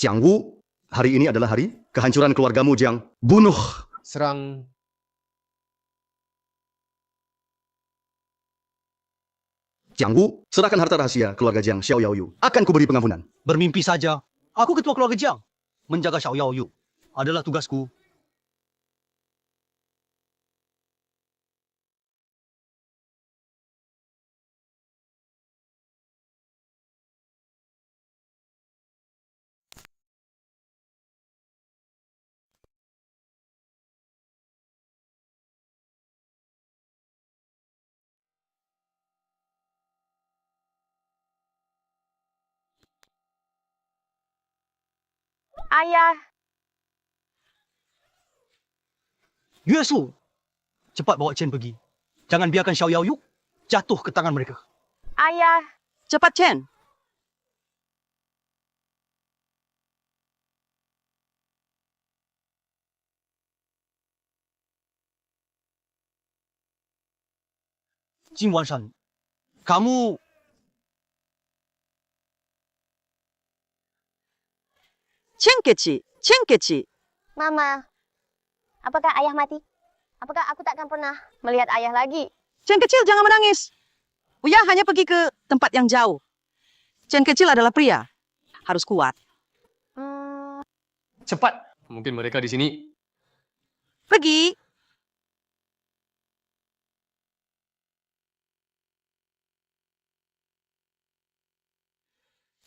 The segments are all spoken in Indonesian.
Jiang Wu, hari ini adalah hari kehancuran keluargamu, Jiang. Bunuh. Serang. Jiang Wu, serahkan harta rahasia keluarga Jiang Xiao Yaoyu. Akan kuberi pengampunan. Bermimpi saja. Aku ketua keluarga Jiang. Menjaga Xiao Yaoyu adalah tugasku. Ayah, Yue Su, cepat bawa Chen pergi. Jangan biarkan Xiao Yaoyu jatuh ke tangan mereka. ayah, Cepat, Chen. Jin Wanshan, kamu Chen kecil, Chen kecil. Mama. Apakah ayah mati? Apakah aku takkan pernah melihat ayah lagi? Chen kecil, jangan menangis. Uya hanya pergi ke tempat yang jauh. Chen kecil adalah pria. Harus kuat. Cepat. Mungkin mereka di sini. Pergi.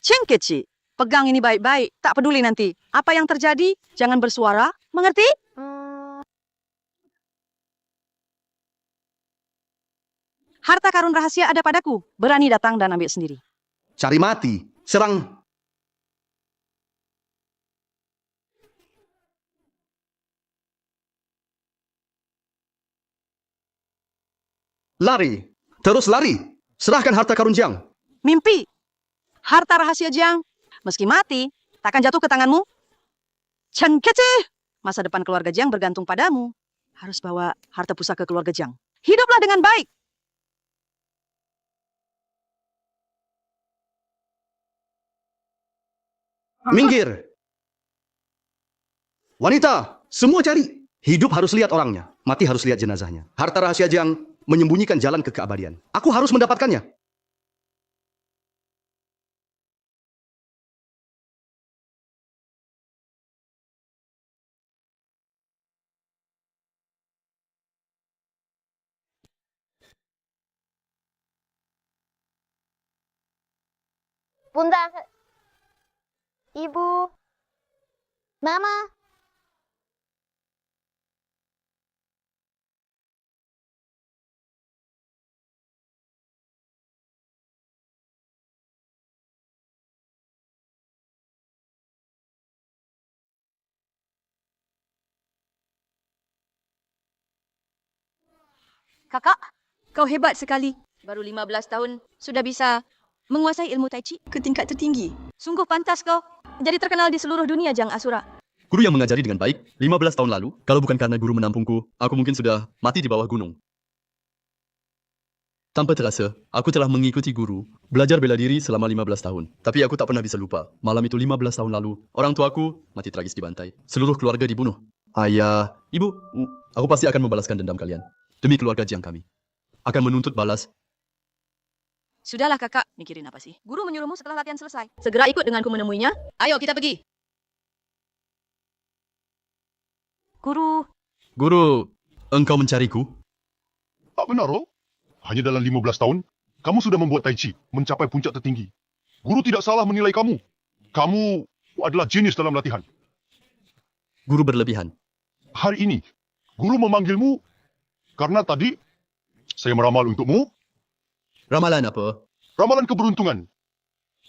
Chen kecil, pegang ini baik-baik. Tak peduli nanti. Apa yang terjadi, jangan bersuara. Mengerti? Harta karun rahasia ada padaku. Berani datang dan ambil sendiri. Cari mati. Serang. Lari. Terus lari. Serahkan harta karun Jiang. Mimpi. Harta rahasia Jiang. Meski mati, takkan jatuh ke tanganmu. Chen kecil. Masa depan keluarga Jiang bergantung padamu. Harus bawa harta pusaka keluarga Jiang. Hiduplah dengan baik. Minggir. Wanita, semua cari. Hidup harus lihat orangnya. Mati harus lihat jenazahnya. Harta rahasia Jiang menyembunyikan jalan ke keabadian. Aku harus mendapatkannya. Bunda, Ibu, Mama. Kakak, kau hebat sekali. Baru 15 tahun sudah bisa menguasai ilmu Tai Chi ke tingkat tertinggi. Sungguh pantas kau jadi terkenal di seluruh dunia, Jiang Asura. Guru yang mengajari dengan baik 15 tahun lalu, kalau bukan karena guru menampungku, aku mungkin sudah mati di bawah gunung. Tanpa terasa, aku telah mengikuti guru, belajar bela diri selama 15 tahun. Tapi aku tak pernah bisa lupa, malam itu 15 tahun lalu, orang tuaku mati tragis dibantai. Seluruh keluarga dibunuh. Ayah, ibu, aku pasti akan membalaskan dendam kalian. Demi keluarga Jiang kami. Akan menuntut balas. Sudahlah kakak, mikirin apa sih? Guru menyuruhmu setelah latihan selesai. Segera ikut denganku menemuinya. Ayo kita pergi. Guru, Guru, engkau mencariku? Tak benar, oh. Hanya dalam 15 tahun, kamu sudah membuat Tai Chi mencapai puncak tertinggi. Guru tidak salah menilai kamu. Kamu adalah jenius dalam latihan. Guru berlebihan. Hari ini, guru memanggilmu karena tadi saya meramal untukmu. Ramalan apa? Ramalan keberuntungan.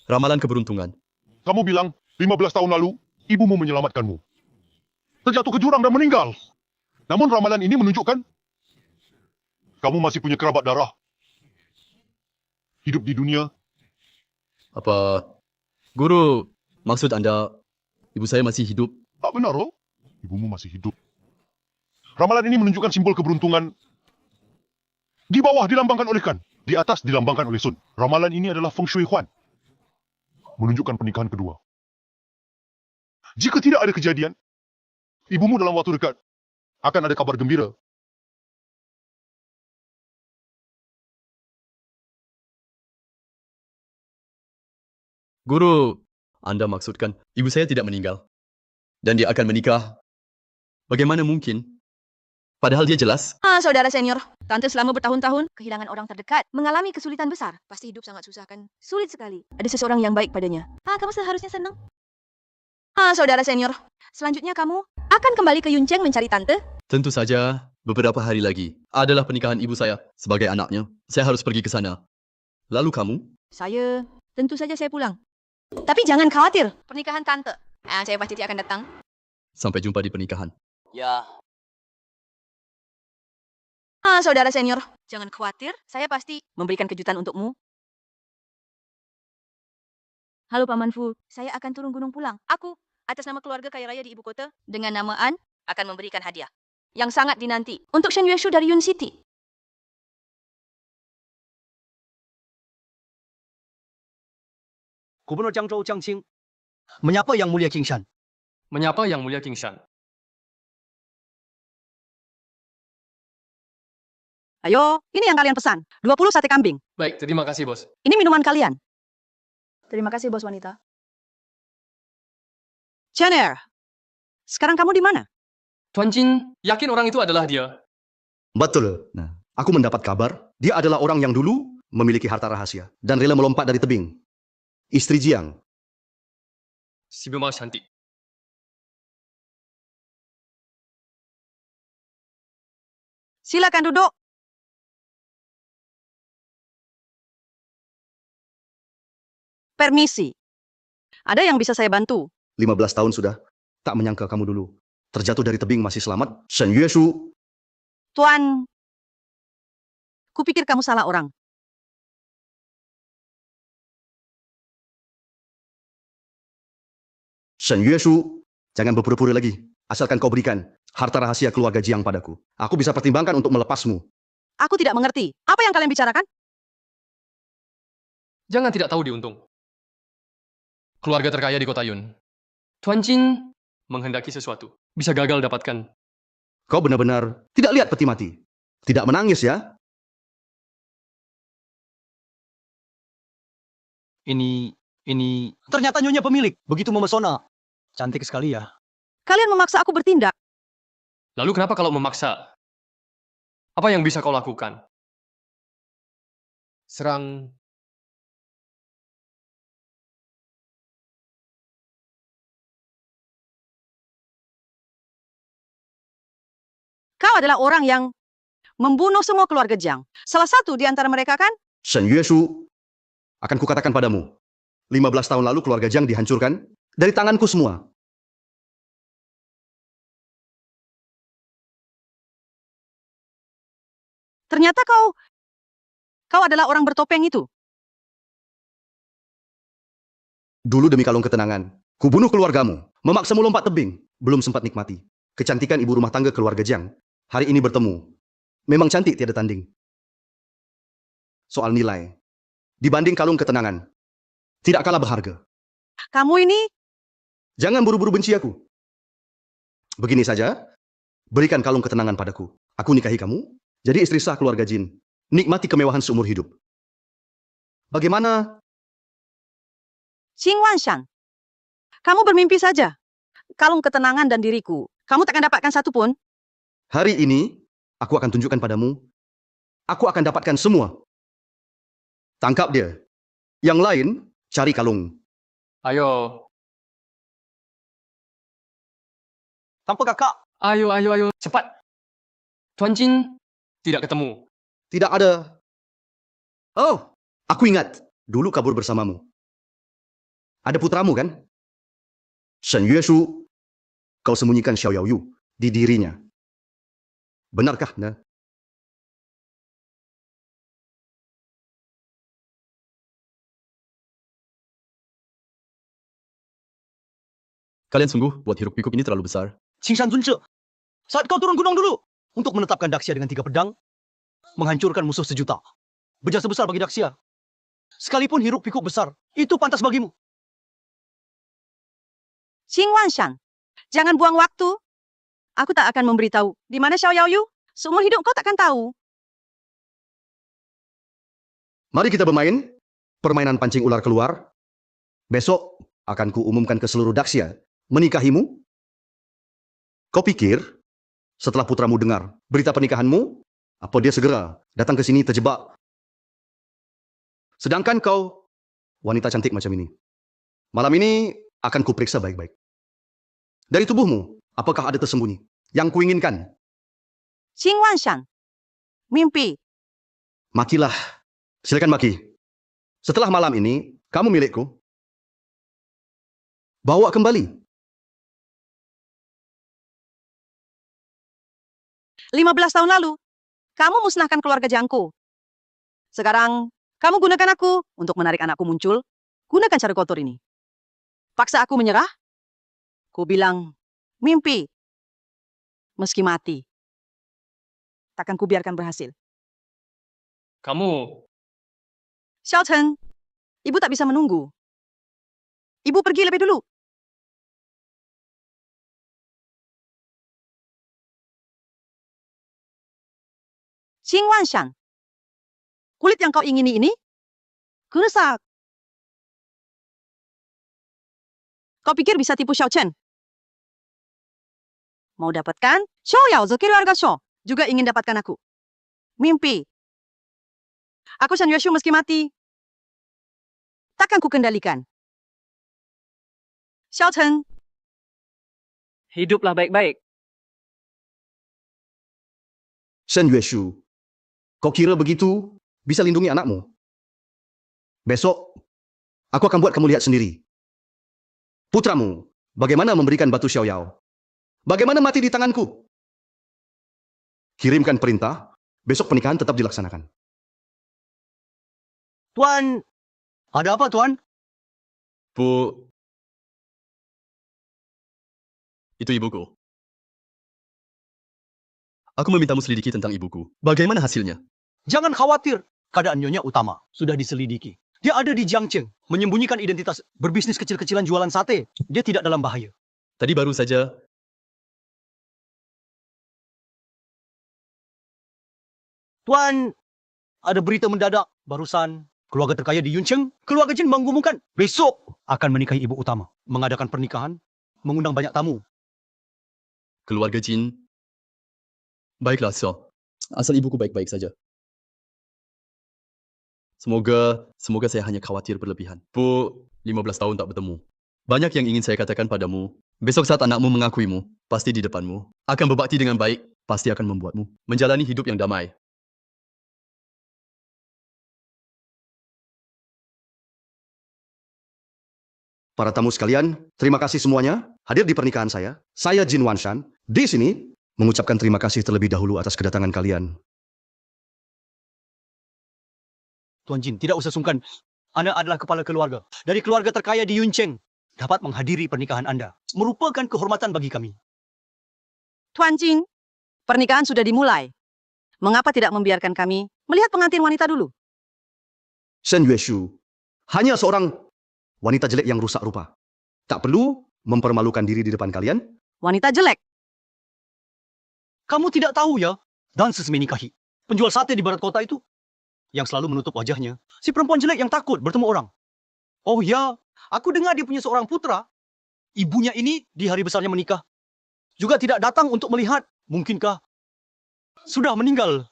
Ramalan keberuntungan. Kamu bilang 15 tahun lalu, ibumu menyelamatkanmu. Terjatuh ke jurang dan meninggal. Namun ramalan ini menunjukkan kamu masih punya kerabat darah. Hidup di dunia. Apa? Guru, maksud Anda, ibu saya masih hidup? Tak benar, oh. Ibumu masih hidup. Ramalan ini menunjukkan simbol keberuntungan. Di bawah dilambangkan oleh Kan. Di atas dilambangkan oleh Sun. Ramalan ini adalah Feng Shui Huan. Menunjukkan pernikahan kedua. Jika tidak ada kejadian, ibumu dalam waktu dekat akan ada kabar gembira. Guru, Anda maksudkan ibu saya tidak meninggal? Dan dia akan menikah? Bagaimana mungkin? Padahal dia jelas. Saudara senior, tante selama bertahun-tahun kehilangan orang terdekat, mengalami kesulitan besar. Pasti hidup sangat susah kan? Sulit sekali. Ada seseorang yang baik padanya. Kamu seharusnya senang. Saudara senior, selanjutnya kamu akan kembali ke Yunceng mencari tante? Tentu saja, beberapa hari lagi adalah pernikahan ibu saya. Sebagai anaknya, saya harus pergi ke sana. Lalu kamu? Tentu saja saya pulang. Tapi jangan khawatir, pernikahan tante. Saya pasti akan datang. Sampai jumpa di pernikahan. Ya, Saudara senior, jangan khawatir, saya pasti memberikan kejutan untukmu. Halo Paman Fu, saya akan turun gunung pulang. Aku, atas nama keluarga kaya raya di ibu kota, dengan nama An, akan memberikan hadiah yang sangat dinanti untuk Shen Yueshu dari Yun City. Gubernur Jiangzhou Jiang Qing menyapa Yang Mulia King Shan. Menyapa Yang Mulia King Shan. Ayo, ini yang kalian pesan. 20 sate kambing. Baik, terima kasih, Bos. Ini minuman kalian. Terima kasih bos wanita. Chener, sekarang kamu di mana? Tuan Jin, yakin orang itu adalah dia? Betul. Nah, aku mendapat kabar, dia adalah orang yang dulu memiliki harta rahasia dan rela melompat dari tebing. Istri Jiang. Si Bima cantik. Silakan duduk. Permisi. Ada yang bisa saya bantu? 15 tahun sudah. Tak menyangka kamu dulu terjatuh dari tebing masih selamat. Shen Yueshu. Tuan, kupikir kamu salah orang. Shen Yueshu, jangan berpura-pura lagi. Asalkan kau berikan harta rahasia keluarga Jiang padaku. Aku bisa pertimbangkan untuk melepasmu. Aku tidak mengerti. Apa yang kalian bicarakan? Jangan tidak tahu diuntung. Keluarga terkaya di kota Yun. Tuan Jin menghendaki sesuatu. Bisa gagal dapatkan. Kau benar-benar tidak lihat peti mati. Tidak menangis ya? Ini ternyata nyonya pemilik, begitu memesona. Cantik sekali ya. Kalian memaksa aku bertindak. Lalu kenapa kalau memaksa? Apa yang bisa kau lakukan? Serang. Kau adalah orang yang membunuh semua keluarga Jiang. Salah satu di antara mereka kan? Shen Yueshu, akan kukatakan padamu. 15 tahun lalu keluarga Jiang dihancurkan dari tanganku semua. Ternyata kau adalah orang bertopeng itu. Dulu demi kalung ketenangan, kubunuh keluargamu, memaksamu lompat tebing, belum sempat nikmati. Kecantikan ibu rumah tangga keluarga Jiang, hari ini bertemu. Memang cantik tiada tanding. Soal nilai, dibanding kalung ketenangan, tidak kalah berharga. Kamu ini, Jangan buru-buru benci aku. Begini saja, berikan kalung ketenangan padaku. Aku nikahi kamu, jadi istri sah keluarga Jin. Nikmati kemewahan seumur hidup. Bagaimana? Xing Wanshan. Kamu bermimpi saja. Kalung ketenangan dan diriku. Kamu takkan dapatkan satu pun. Hari ini, aku akan tunjukkan padamu. Aku akan dapatkan semua. Tangkap dia. Yang lain, cari kalung. Ayo. Tanpa kakak, Ayo. Cepat. Tuan Jin tidak ketemu. Tidak ada. Oh, aku ingat. Dulu kabur bersamamu. Ada putramu kan? Shen Yueshu, kau sembunyikan Xiao Yaoyu di dirinya. Benarkah? Nah? Kalian sungguh buat hiruk pikuk ini terlalu besar. Qingshan Zunce, saat kau turun gunung dulu untuk menetapkan Daxia dengan 3 pedang, menghancurkan musuh sejuta. Berjasa besar bagi Daxia. Sekalipun hiruk pikuk besar, itu pantas bagimu. Qing Wanshan, jangan buang waktu. Aku tak akan memberitahu di mana Xiao Yaoyu. Seumur hidup kau takkan tahu. Mari kita bermain permainan pancing ular keluar. Besok akan kuumumkan ke seluruh Daxia menikahimu. Kau pikir setelah putramu dengar berita pernikahanmu, apa dia segera datang ke sini terjebak? Sedangkan kau wanita cantik macam ini. Malam ini akan kuperiksa baik-baik. Dari tubuhmu, apakah ada tersembunyi yang kuinginkan? Qing Wanshan, mimpi. Makilah. Silakan maki. Setelah malam ini, kamu milikku. Bawa kembali. 15 tahun lalu, kamu musnahkan keluarga Jiangku. Sekarang, kamu gunakan aku untuk menarik anakku muncul. Gunakan cara kotor ini. Paksa aku menyerah? Ku bilang, mimpi. Meski mati. Takkan ku biarkan berhasil. Kamu, Xiao Chen, ibu tak bisa menunggu. Ibu pergi lebih dulu. Qing Wanshan, kulit yang kau ingini ini rusak. Kau pikir bisa tipu Xiao Chen? Mau dapatkan? Xiao Yao Ze keluarga Xiao juga ingin dapatkan aku. Mimpi. Aku Shan Yueshu meski mati. Takkan ku kendalikan. Xiao Chen, hiduplah baik-baik. Shen Yueshu, kau kira begitu bisa lindungi anakmu? Besok, aku akan buat kamu lihat sendiri. Putramu, bagaimana memberikan batu Xiao Yao? Bagaimana mati di tanganku? Kirimkan perintah, besok pernikahan tetap dilaksanakan. Tuan, ada apa Tuan? Bu, itu ibuku. Aku memintamu selidiki tentang ibuku. Bagaimana hasilnya? Jangan khawatir, keadaan Nyonya Utama sudah diselidiki. Dia ada di Jiangcheng, menyembunyikan identitas, berbisnis kecil-kecilan jualan sate. Dia tidak dalam bahaya. Tadi baru saja Tuan, ada berita mendadak barusan. Keluarga terkaya di Yuncheng, keluarga Jin mengumumkan besok akan menikahi ibu utama. Mengadakan pernikahan, mengundang banyak tamu. keluarga Jin. Baiklah, Xiao. Asal ibuku baik-baik saja. Semoga saya hanya khawatir berlebihan. Bu, 15 tahun tak bertemu. Banyak yang ingin saya katakan padamu. Besok saat anakmu mengakuimu, pasti di depanmu, akan berbakti dengan baik, pasti akan membuatmu menjalani hidup yang damai. Para tamu sekalian, terima kasih semuanya hadir di pernikahan saya. Saya Jin Wanshan, di sini mengucapkan terima kasih terlebih dahulu atas kedatangan kalian. Tuan Jin, tidak usah sungkan. Anda adalah kepala keluarga. Dari keluarga terkaya di Yuncheng. Dapat menghadiri pernikahan Anda. Merupakan kehormatan bagi kami. Tuan Jing, pernikahan sudah dimulai. Mengapa tidak membiarkan kami melihat pengantin wanita dulu? Shen Yueshu, hanya seorang wanita jelek yang rusak rupa. Tak perlu mempermalukan diri di depan kalian. Wanita jelek. Kamu tidak tahu ya, dan sesemi nikahi. Penjual sate di barat kota itu. Yang selalu menutup wajahnya. Si perempuan jelek yang takut bertemu orang. Oh ya, aku dengar dia punya seorang putra. Ibunya ini di hari besarnya menikah. Juga tidak datang untuk melihat. Mungkinkah sudah meninggal?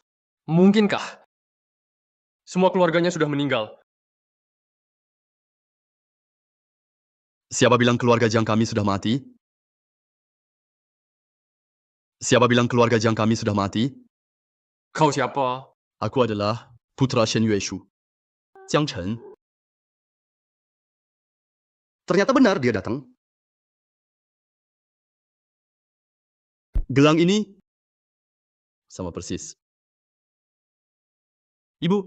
mungkinkah semua keluarganya sudah meninggal? Siapa bilang keluarga Jiang kami sudah mati? Siapa bilang keluarga Jiang kami sudah mati? Kau siapa? Aku adalah putra Shen Yueshu, Jiang Chen. Ternyata benar dia datang. Gelang ini sama persis. Ibu,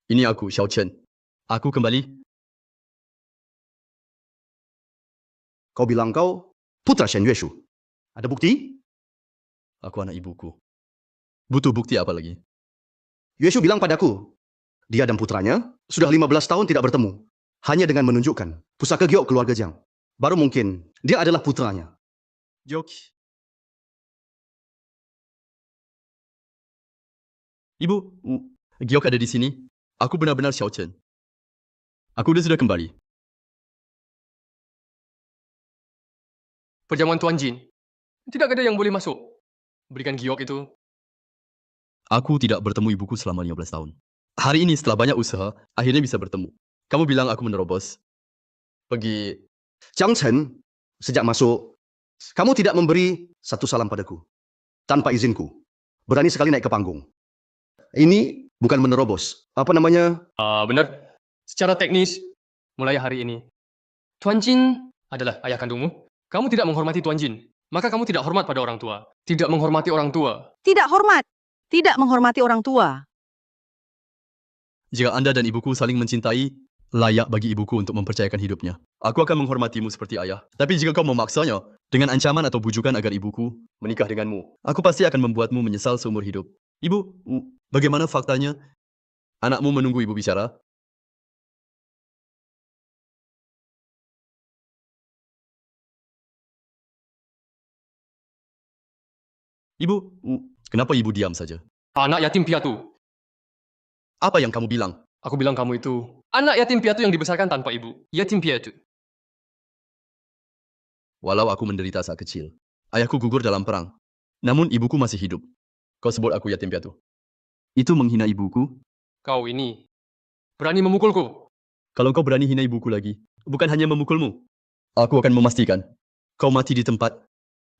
ini aku, Xiao Chen. Aku kembali. Kau bilang kau putra Shen Yueshu. Ada bukti? Aku anak ibuku. Butuh bukti apa lagi? Yueshu bilang padaku, dia dan putranya sudah 15 tahun tidak bertemu. Hanya dengan menunjukkan pusaka giok keluarga Jiang. baru mungkin dia adalah putranya. Giok. Ibu, Giok ada di sini. Aku benar-benar Xiao Chen. Aku sudah kembali. Perjamuan Tuan Jin. Tidak ada yang boleh masuk. Berikan giok itu. Aku tidak bertemu ibuku selama 15 tahun. Hari ini setelah banyak usaha, akhirnya bisa bertemu. Kamu bilang aku menerobos. Pergi. Chang Chen, sejak masuk, kamu tidak memberi satu salam padaku. Tanpa izinku. Berani sekali naik ke panggung. Ini bukan menerobos. Apa namanya? Benar. Secara teknis, mulai hari ini, Tuan Jin adalah ayah kandungmu. Kamu tidak menghormati Tuan Jin. Maka kamu tidak hormat pada orang tua. Tidak menghormati orang tua. Tidak hormat. Tidak menghormati orang tua. Jika Anda dan ibuku saling mencintai, layak bagi ibuku untuk mempercayakan hidupnya. Aku akan menghormatimu seperti ayah. Tapi jika kau memaksanya, dengan ancaman atau bujukan agar ibuku menikah denganmu, aku pasti akan membuatmu menyesal seumur hidup. Ibu, bagaimana faktanya? Anakmu menunggu ibu bicara? Ibu, kenapa ibu diam saja? Anak yatim piatu. Apa yang kamu bilang? Aku bilang kamu itu anak yatim piatu yang dibesarkan tanpa ibu. Yatim piatu. Walau aku menderita saat kecil, ayahku gugur dalam perang. Namun ibuku masih hidup. Kau sebut aku yatim piatu. Itu menghina ibuku? Kau ini berani memukulku. Kalau kau berani hina ibuku lagi, bukan hanya memukulmu. Aku akan memastikan kau mati di tempat.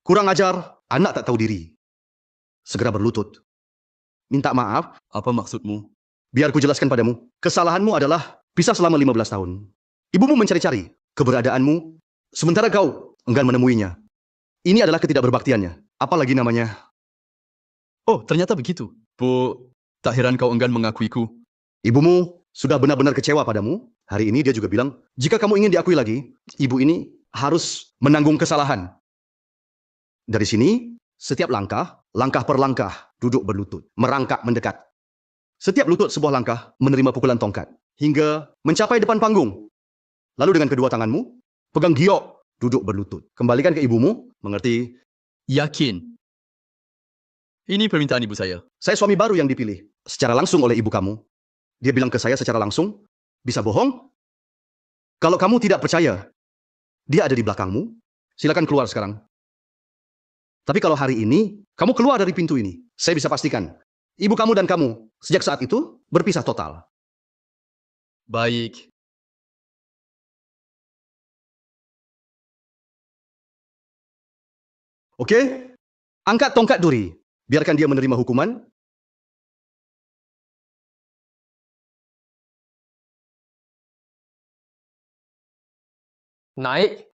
Kurang ajar, anak tak tahu diri. Segera berlutut. Minta maaf, Apa maksudmu? biar ku jelaskan padamu. Kesalahanmu adalah pisah selama 15 tahun. Ibumu mencari-cari keberadaanmu, sementara kau enggan menemuinya. Ini adalah ketidakberbaktiannya. Apalagi namanya. Oh, ternyata begitu. Bu, tak heran kau enggan mengakuiku. Ibumu sudah benar-benar kecewa padamu. Hari ini dia juga bilang, jika kamu ingin diakui lagi, ibu ini harus menanggung kesalahan. Dari sini, setiap langkah per langkah, duduk berlutut, merangkak mendekat. Setiap lutut sebuah langkah menerima pukulan tongkat, hingga mencapai depan panggung. Lalu dengan kedua tanganmu, pegang giok, duduk berlutut. Kembalikan ke ibumu, mengerti? Yakin? Ini permintaan ibu saya. Saya suami baru yang dipilih, secara langsung oleh ibu kamu. Dia bilang ke saya secara langsung, bisa bohong? Kalau kamu tidak percaya, dia ada di belakangmu, silakan keluar sekarang. Tapi kalau hari ini, kamu keluar dari pintu ini, saya bisa pastikan, ibu kamu dan kamu, sejak saat itu, berpisah total. Baik. Oke? Angkat tongkat duri. Biarkan dia menerima hukuman. Naik.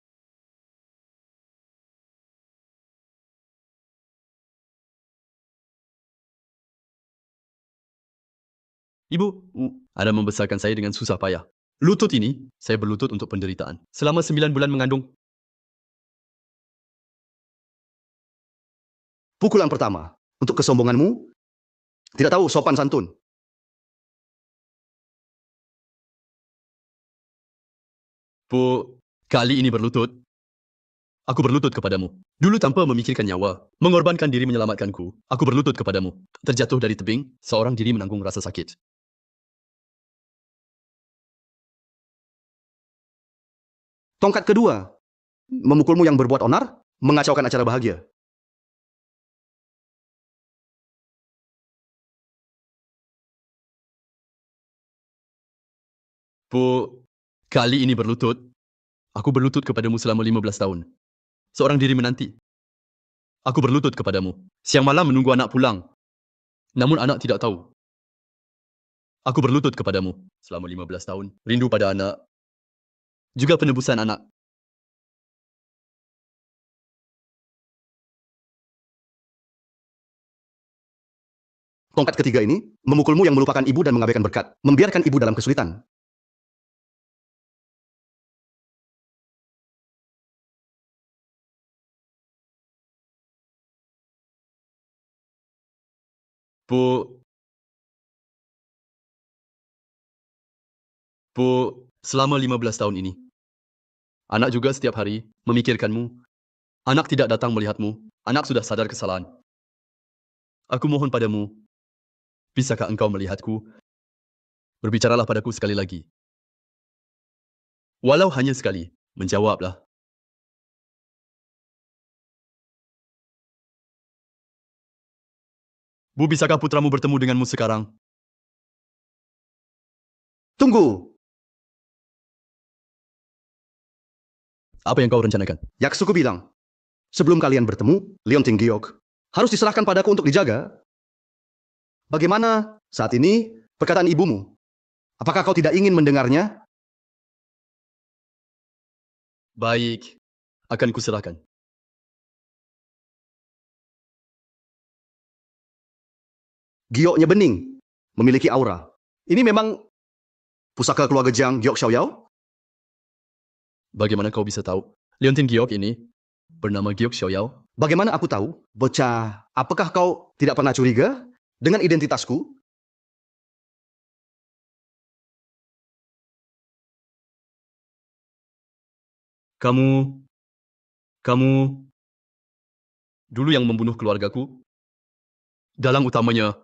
Ibu, Anda membesarkan saya dengan susah payah. Lutut ini, saya berlutut untuk penderitaan. Selama 9 bulan mengandung. Pukulan pertama, untuk kesombonganmu, tidak tahu sopan santun. Bu, kali ini berlutut. Aku berlutut kepadamu. Dulu tanpa memikirkan nyawa, mengorbankan diri menyelamatkanku, aku berlutut kepadamu. Terjatuh dari tebing, seorang diri menanggung rasa sakit. Tongkat kedua, memukulmu yang berbuat onar, mengacaukan acara bahagia. Bu, kali ini berlutut. Aku berlutut kepadamu selama 15 tahun. Seorang diri menanti. Aku berlutut kepadamu. Siang malam menunggu anak pulang. Namun anak tidak tahu. Aku berlutut kepadamu selama 15 tahun. Rindu pada anak. Juga penebusan anak. Tongkat ketiga ini, memukulmu yang melupakan ibu dan mengabaikan berkat, membiarkan ibu dalam kesulitan. Bu, selama 15 tahun ini, Anak juga setiap hari memikirkanmu. Anak tidak datang melihatmu. Anak sudah sadar kesalahan. Aku mohon padamu, bisakah engkau melihatku? Berbicaralah padaku sekali lagi. Walau hanya sekali, menjawablah. Bu, bisakah putramu bertemu denganmu sekarang? Tunggu! Apa yang kau rencanakan? Yaksuku bilang, sebelum kalian bertemu, Leonting Giok harus diserahkan padaku untuk dijaga. Bagaimana saat ini perkataan ibumu? Apakah kau tidak ingin mendengarnya? Baik, akan kuserahkan. Gioknya bening, memiliki aura. Ini memang pusaka keluarga Jiang Giok Xiaoyao? Bagaimana kau bisa tahu? Leontin Giok ini bernama Giok Xiaoyao. Bagaimana aku tahu? Bocah, apakah kau tidak pernah curiga dengan identitasku? Kamu dulu yang membunuh keluargaku. Dalang utamanya.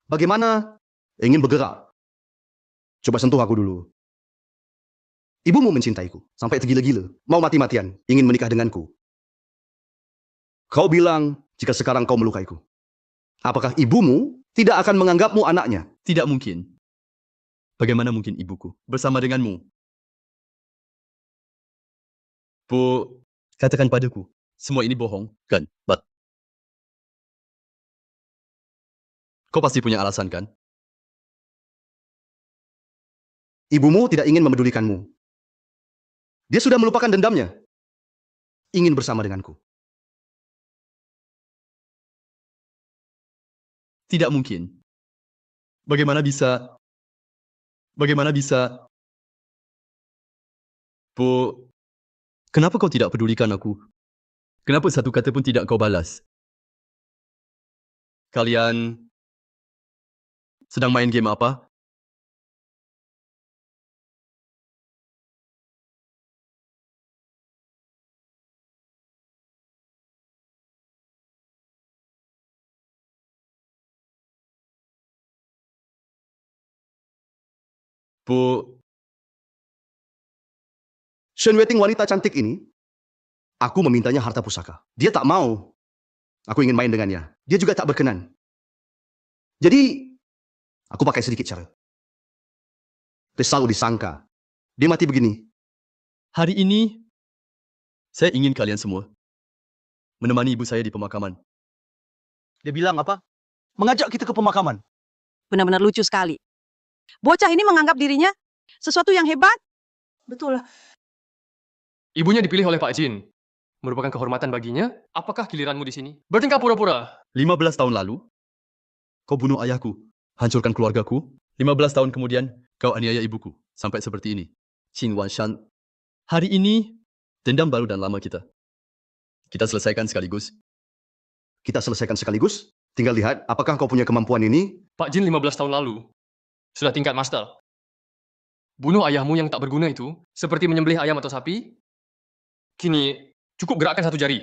Bagaimana ingin bergerak? Coba sentuh aku dulu. Ibumu mencintaiku sampai tergila-gila, mau mati-matian, ingin menikah denganku. Kau bilang jika sekarang kau melukaiku. Apakah ibumu tidak akan menganggapmu anaknya? Tidak mungkin. Bagaimana mungkin ibuku bersama denganmu? Bu, katakan padaku, semua ini bohong, kan? Kau pasti punya alasan, kan? Ibumu tidak ingin memedulikanmu. Dia sudah melupakan dendamnya. Ingin bersama denganku. Tidak mungkin. Bagaimana bisa? Bu, kenapa kau tidak pedulikan aku? Kenapa satu kata pun tidak kau balas? Kalian sedang main game apa? Bu, Shen Weting wanita cantik ini, aku memintanya harta pusaka. Dia tak mau. Aku ingin main dengannya. Dia juga tak berkenan. Jadi, aku pakai sedikit cara. Dia selalu disangka. Dia mati begini. hari ini saya ingin kalian semua menemani ibu saya di pemakaman. Dia bilang apa? Mengajak kita ke pemakaman. Benar-benar lucu sekali. Bocah ini menganggap dirinya sesuatu yang hebat. Betul lah. Ibunya dipilih oleh Pak Jin. Merupakan kehormatan baginya. Apakah giliranmu di sini? Bertingkah pura-pura. 15 tahun lalu, kau bunuh ayahku, hancurkan keluargaku. 15 tahun kemudian, kau aniaya ibuku. Sampai seperti ini. Qin Wanshan. Hari ini, dendam baru dan lama kita. Kita selesaikan sekaligus. Kita selesaikan sekaligus. Tinggal lihat apakah kau punya kemampuan ini. Pak Jin 15 tahun lalu. Sudah tingkat master. Bunuh ayahmu yang tak berguna itu, seperti menyembelih ayam atau sapi. Kini, cukup gerakkan satu jari.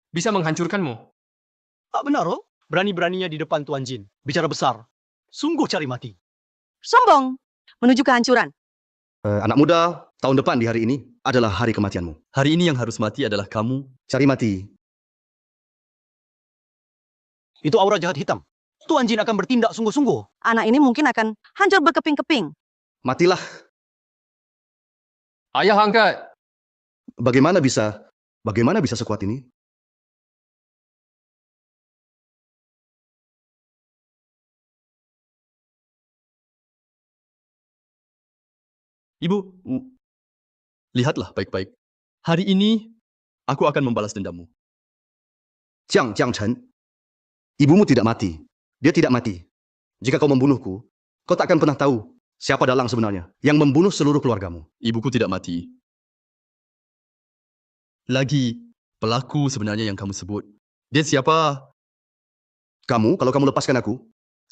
Bisa menghancurkanmu. Tak benar, oh? Berani-beraninya di depan Tuan Jin. Bicara besar. Sungguh cari mati. Sombong. Menuju kehancuran. Anak muda, tahun depan di hari ini adalah hari kematianmu. Hari ini yang harus mati adalah kamu. Cari mati. Itu aura jahat hitam. Tuan Jin akan bertindak sungguh-sungguh. Anak ini mungkin akan hancur berkeping-keping. Matilah. Ayah angkat. Bagaimana bisa sekuat ini? Ibu, lihatlah baik-baik. Hari ini, aku akan membalas dendammu. Jiang Chen, ibumu tidak mati. Dia tidak mati. Jika kau membunuhku, kau tak akan pernah tahu siapa dalang sebenarnya yang membunuh seluruh keluargamu. Ibuku tidak mati. Lagi, pelaku sebenarnya yang kamu sebut. Dia siapa? Kalau kamu lepaskan aku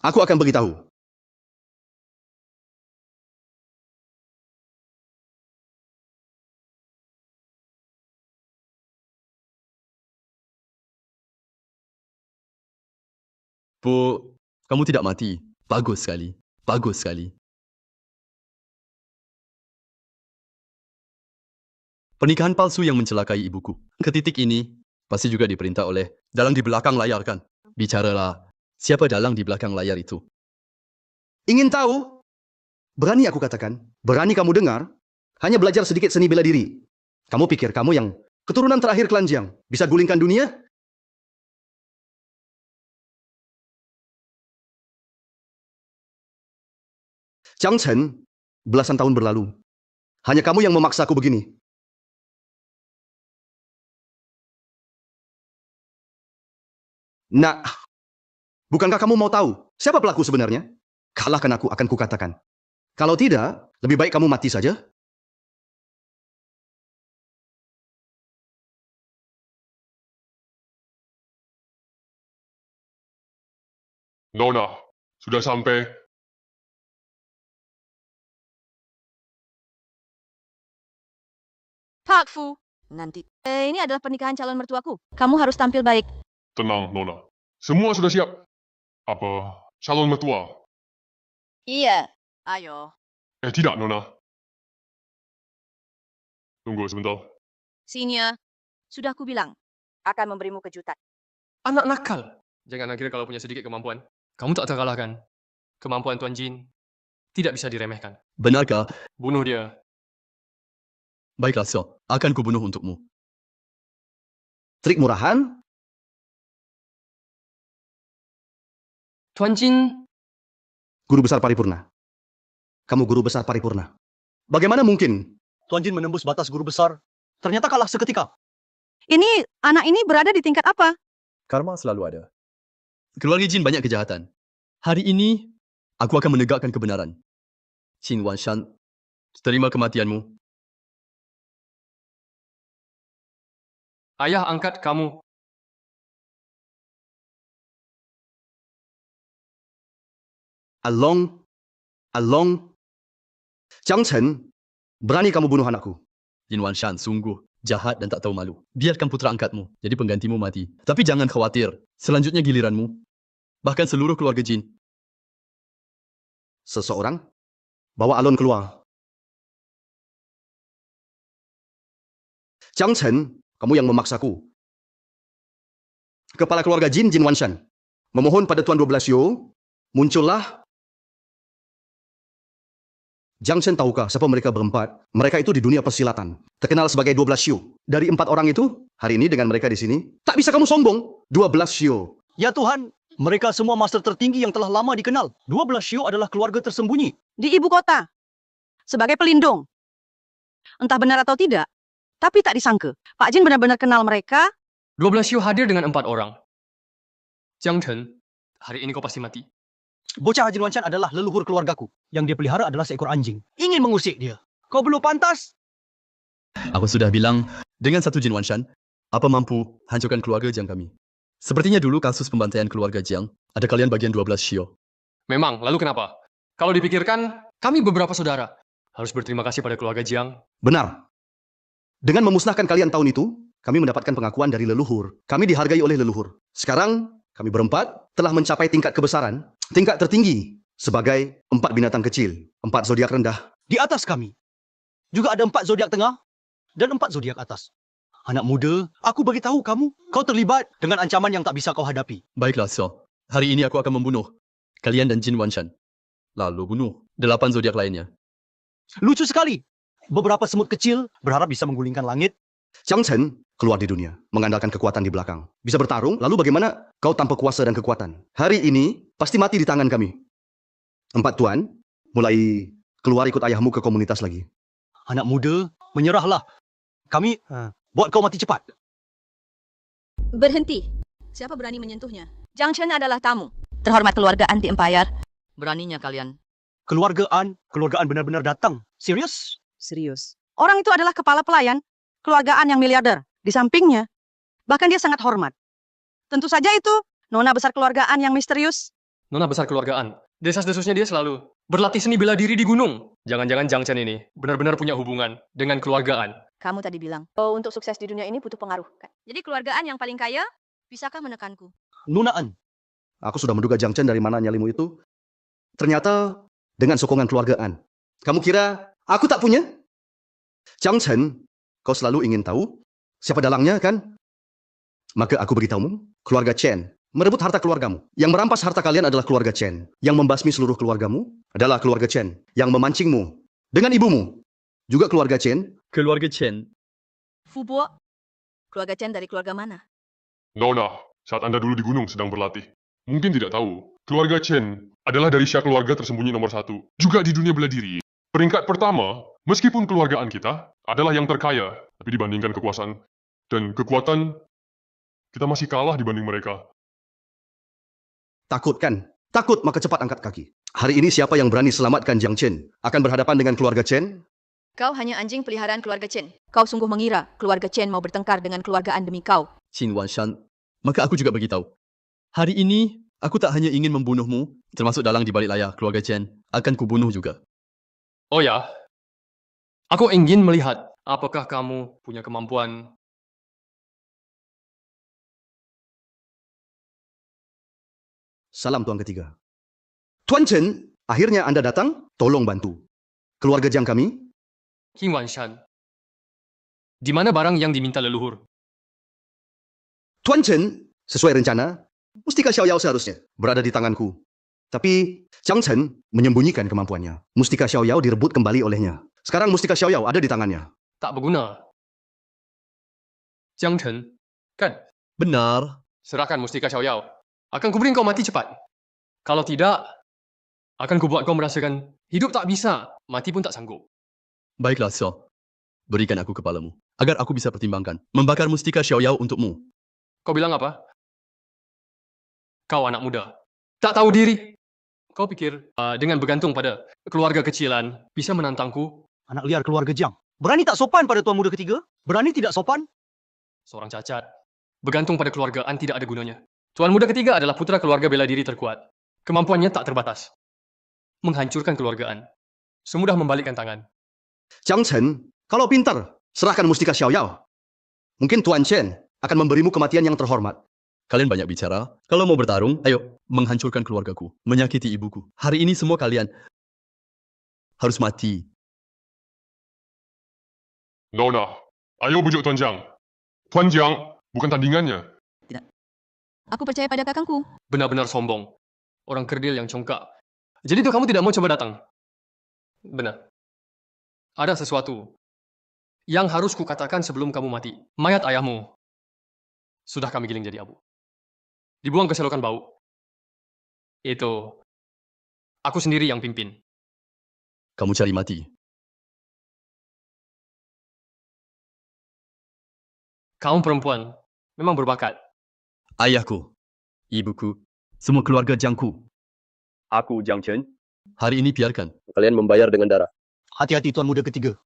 akan beritahu. Bu, kamu tidak mati. Bagus sekali. Bagus sekali. Pernikahan palsu yang mencelakai ibuku. Ketitik ini pasti juga diperintah oleh dalang di belakang layar kan? Bicaralah. Siapa dalang di belakang layar itu? Ingin tahu? Berani aku katakan, berani kamu dengar, hanya belajar sedikit seni bela diri. Kamu pikir kamu yang keturunan terakhir Kelanjiang bisa gulingkan dunia? Chang Chen, belasan tahun berlalu. Hanya kamu yang memaksaku begini. Nak, bukankah kamu mau tahu siapa pelaku sebenarnya? Kalahkan aku, akan kukatakan. Kalau tidak, lebih baik kamu mati saja. Nona, sudah sampai. Pak Fu, nanti. Ini adalah pernikahan calon mertuaku. Kamu harus tampil baik. Tenang, Nona. Semua sudah siap. Apa, calon mertua? Iya. Ayo. Tidak, Nona. Tunggu sebentar. Senior, sudah aku bilang. Akan memberimu kejutan. Anak nakal. Jangan kira kalau punya sedikit kemampuan, kamu tak terkalahkan. Kemampuan Tuan Jin tidak bisa diremehkan. Benarkah? Bunuh dia. Baiklah, So. Akan kubunuh untukmu. Trik murahan? Tuan Jin, Guru besar paripurna. Kamu guru besar paripurna. Bagaimana mungkin? Tuan Jin menembus batas guru besar. Ternyata kalah seketika. Ini, anak ini berada di tingkat apa? Karma selalu ada. Keluarga Jin banyak kejahatan. Hari ini, aku akan menegakkan kebenaran. Jin Wanshan, terima kematianmu. ayah angkat kamu. Along. Chang Chen, berani kamu bunuh anakku. Jin Wanshan sungguh jahat dan tak tahu malu. Biarkan putra angkatmu, jadi penggantimu mati. Tapi jangan khawatir, selanjutnya giliranmu. Bahkan seluruh keluarga Jin. Seseorang, bawa Alon keluar. Chang Chen, kamu yang memaksaku. Kepala keluarga Jin Wanshan, memohon pada Tuan 12 Yo, muncullah. Jiang Chen tahukah siapa mereka berempat? Mereka itu di dunia persilatan, terkenal sebagai 12 Yo. Dari 4 orang itu, hari ini dengan mereka di sini, tak bisa kamu sombong. 12 Yo. Ya Tuhan, mereka semua master tertinggi yang telah lama dikenal. 12 Shio adalah keluarga tersembunyi. Di ibu kota. Sebagai pelindung. Entah benar atau tidak, tapi tak disangka. Pak Jin benar-benar kenal mereka. 12 Xiu hadir dengan 4 orang. Jiang Chen, hari ini kau pasti mati. Bocah Jin Wanshan adalah leluhur keluargaku. Yang dia pelihara adalah seekor anjing. Ingin mengusik dia. Kau belum pantas. Aku sudah bilang, dengan satu Jin Wanshan, apa mampu hancurkan keluarga Jiang kami. Sepertinya dulu kasus pembantaian keluarga Jiang, ada kalian bagian 12 Shio. Memang, lalu kenapa? Kalau dipikirkan, kami beberapa saudara. Harus berterima kasih pada keluarga Jiang. Benar. Dengan memusnahkan kalian tahun itu, kami mendapatkan pengakuan dari leluhur. Kami dihargai oleh leluhur. Sekarang, kami berempat telah mencapai tingkat kebesaran, tingkat tertinggi, sebagai 4 binatang kecil, 4 zodiak rendah. Di atas kami. Juga ada 4 zodiak tengah dan 4 zodiak atas. Anak muda, aku beritahu kamu, kau terlibat dengan ancaman yang tak bisa kau hadapi. Baiklah, So. Hari ini aku akan membunuh kalian dan Jin Wanshan. Lalu bunuh 8 zodiak lainnya. Lucu sekali. Beberapa semut kecil berharap bisa menggulingkan langit. Jiang Chen keluar di dunia, mengandalkan kekuatan di belakang. Bisa bertarung, lalu bagaimana kau tanpa kuasa dan kekuatan? Hari ini, pasti mati di tangan kami. 4 tuan, mulai keluar ikut ayahmu ke komunitas lagi. Anak muda, menyerahlah. Kami buat kau mati cepat. Berhenti. Siapa berani menyentuhnya? Jiang Chen adalah tamu. Terhormat keluarga anti empire. Beraninya kalian. Keluargaan benar-benar datang. Serius? Serius. Orang itu adalah kepala pelayan, keluargaan yang miliarder. Di sampingnya, bahkan dia sangat hormat. Tentu saja itu nona besar keluargaan yang misterius. Nona besar keluargaan. Desas-desusnya dia selalu berlatih seni bela diri di gunung. Jangan-jangan Jiang Chen ini benar-benar punya hubungan dengan keluargaan. Kamu tadi bilang, oh, untuk sukses di dunia ini butuh pengaruh. Kan? Jadi keluargaan yang paling kaya, bisakah menekanku? Nunaan. Aku sudah menduga Jiang Chen dari mana nyalimu itu. Ternyata dengan sokongan keluargaan. Kamu kira aku tak punya? Jiang Chen, kau selalu ingin tahu siapa dalangnya, kan? Maka aku beritahumu, keluarga Chen merebut harta keluargamu. Yang merampas harta kalian adalah keluarga Chen. Yang membasmi seluruh keluargamu adalah keluarga Chen. Yang memancingmu dengan ibumu juga keluarga Chen. Keluarga Chen. Fu Bo, keluarga Chen dari keluarga mana? Nona, saat Anda dulu di gunung sedang berlatih, mungkin tidak tahu, keluarga Chen adalah dari syak keluarga tersembunyi nomor 1, juga di dunia bela diri. Peringkat pertama, meskipun keluargaan kita adalah yang terkaya, tapi dibandingkan kekuasaan dan kekuatan, kita masih kalah dibanding mereka. Takut kan? Takut, maka cepat angkat kaki. Hari ini siapa yang berani selamatkan Jiang Chen akan berhadapan dengan keluarga Chen. Kau hanya anjing peliharaan keluarga Chen. Kau sungguh mengira keluarga Chen mau bertengkar dengan keluargaan demi kau. Qin Wanshan. Maka aku juga beritahu. Hari ini, aku tak hanya ingin membunuhmu, termasuk dalang di balik layar keluarga Chen, akan kubunuh juga. Oh ya, aku ingin melihat apakah kamu punya kemampuan. Salam tuan ketiga. Tuan Chen, akhirnya Anda datang, tolong bantu. Keluarga Jiang kami, Qin Wanshan. Di mana barang yang diminta leluhur? Tuan Chen, sesuai rencana, Mustika Xiaoyao seharusnya berada di tanganku. Tapi Jiang Chen menyembunyikan kemampuannya. Mustika Xiaoyao direbut kembali olehnya. Sekarang Mustika Xiaoyao ada di tangannya. Tak berguna. Jiang Chen, kan? Benar. Serahkan Mustika Xiaoyao. Akan kuberi kau mati cepat. Kalau tidak, akan kubuat kau merasakan hidup tak bisa, mati pun tak sanggup. Baiklah, Xiao. Berikan aku kepalamu, agar aku bisa pertimbangkan. Membakar Mustika Xiaoyao untukmu. Kau bilang apa? Kau anak muda. Tak tahu diri. Kau pikir dengan bergantung pada keluarga kecilan bisa menantangku? Anak liar keluarga Jiang. Berani tak sopan pada tuan muda ketiga? Berani tidak sopan? Seorang cacat. Bergantung pada keluargaan tidak ada gunanya. Tuan muda ketiga adalah putra keluarga bela diri terkuat. Kemampuannya tak terbatas. Menghancurkan keluargaan. Semudah membalikkan tangan. Jiang Chen, kalau pintar, serahkan Mustika Xiaoyao. Mungkin Tuan Chen akan memberimu kematian yang terhormat. Kalian banyak bicara. Kalau mau bertarung, ayo, menghancurkan keluargaku, menyakiti ibuku. Hari ini semua kalian harus mati. Nona, ayo bujuk Tuan Jiang. Tuan Jiang bukan tandingannya. Aku percaya pada kakangku. Benar-benar sombong. Orang kerdil yang congkak. Jadi tuh kamu tidak mau coba datang? Benar. Ada sesuatu yang harus kukatakan sebelum kamu mati. Mayat ayahmu sudah kami giling jadi abu. Dibuang ke selokan bau. Itu aku sendiri yang pimpin. Kamu cari mati. Kamu perempuan memang berbakat. Ayahku, ibuku, semua keluarga Jiangku. Aku, Jiang Chen. Hari ini biarkan. Kalian membayar dengan darah. Hati-hati tuan muda ketiga.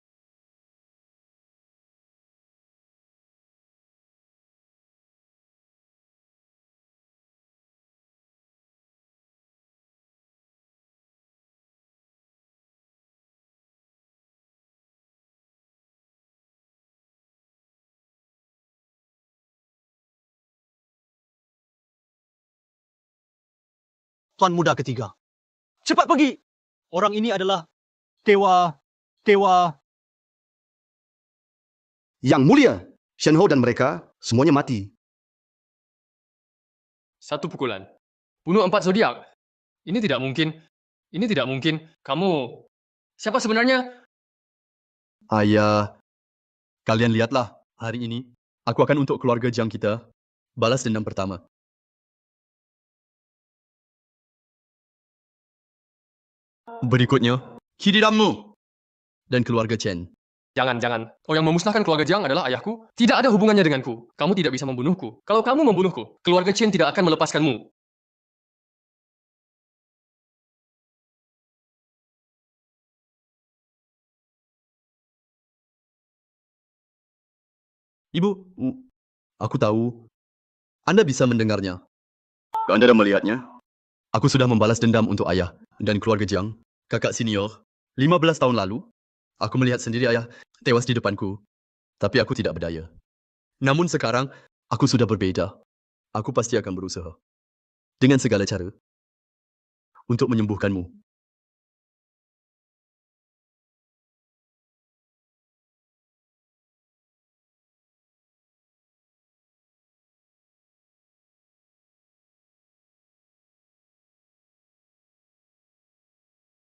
Tuan muda ketiga. Cepat pergi. Orang ini adalah dewa. Yang mulia, Shen Ho dan mereka semuanya mati. Satu pukulan. Bunuh 4 zodiak. Ini tidak mungkin. Ini tidak mungkin. Kamu siapa sebenarnya? Ayah, kalian lihatlah, hari ini, aku akan untuk keluarga Jiang kita, balas dendam pertama. Berikutnya, Kirirammu dan keluarga Chen. Jangan. Kau yang memusnahkan keluarga Jiang adalah ayahku. Tidak ada hubungannya denganku. Kamu tidak bisa membunuhku. Kalau kamu membunuhku, keluarga Chen tidak akan melepaskanmu. Ibu, aku tahu. Anda bisa mendengarnya. Anda dah melihatnya? Aku sudah membalas dendam untuk ayah dan keluarga Jiang, kakak senior. 15 tahun lalu, aku melihat sendiri ayah tewas di depanku. Tapi aku tidak berdaya. Namun sekarang, aku sudah berbeda. Aku pasti akan berusaha. dengan segala cara untuk menyembuhkanmu.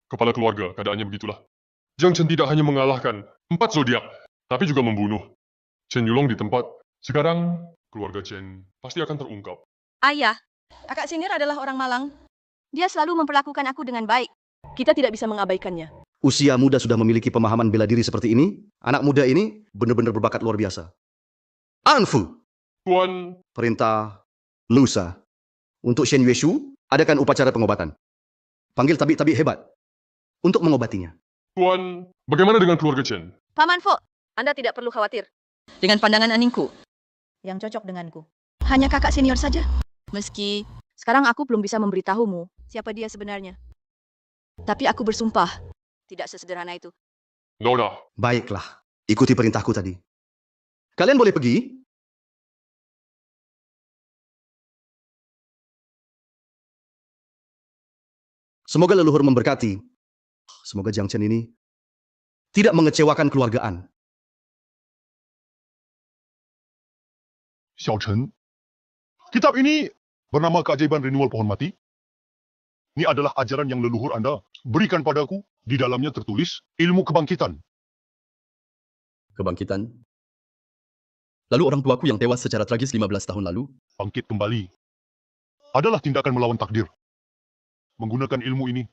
Kepala keluarga, keadaannya begitulah. Jiang Chen tidak hanya mengalahkan 4 zodiak, tapi juga membunuh Chen Yulong di tempat. Sekarang, keluarga Chen pasti akan terungkap. Ayah, kakak senior adalah orang Malang. Dia selalu memperlakukan aku dengan baik. Kita tidak bisa mengabaikannya. Usia muda sudah memiliki pemahaman bela diri seperti ini. Anak muda ini benar-benar berbakat luar biasa. Anfu, Tuan, perintah lusa. Untuk Shen Yueshu, adakan upacara pengobatan. Panggil tabib-tabib hebat untuk mengobatinya. Tuan, bagaimana dengan keluarga Chen? Paman Fo, Anda tidak perlu khawatir. Dengan pandangan aningku, yang cocok denganku. Hanya kakak senior saja. Meski sekarang aku belum bisa memberitahumu siapa dia sebenarnya. Tapi aku bersumpah, tidak sesederhana itu. Nona, Baiklah, ikuti perintahku tadi. Kalian boleh pergi. Semoga leluhur memberkati. Semoga Jiang Chen ini tidak mengecewakan keluargaan. Xiao Chen, kitab ini bernama Keajaiban Renewal Pohon Mati. Ini adalah ajaran yang leluhur Anda berikan padaku. Di dalamnya tertulis ilmu kebangkitan. Kebangkitan. Lalu orang tuaku yang tewas secara tragis 15 tahun lalu, Bangkit kembali adalah tindakan melawan takdir. Menggunakan ilmu ini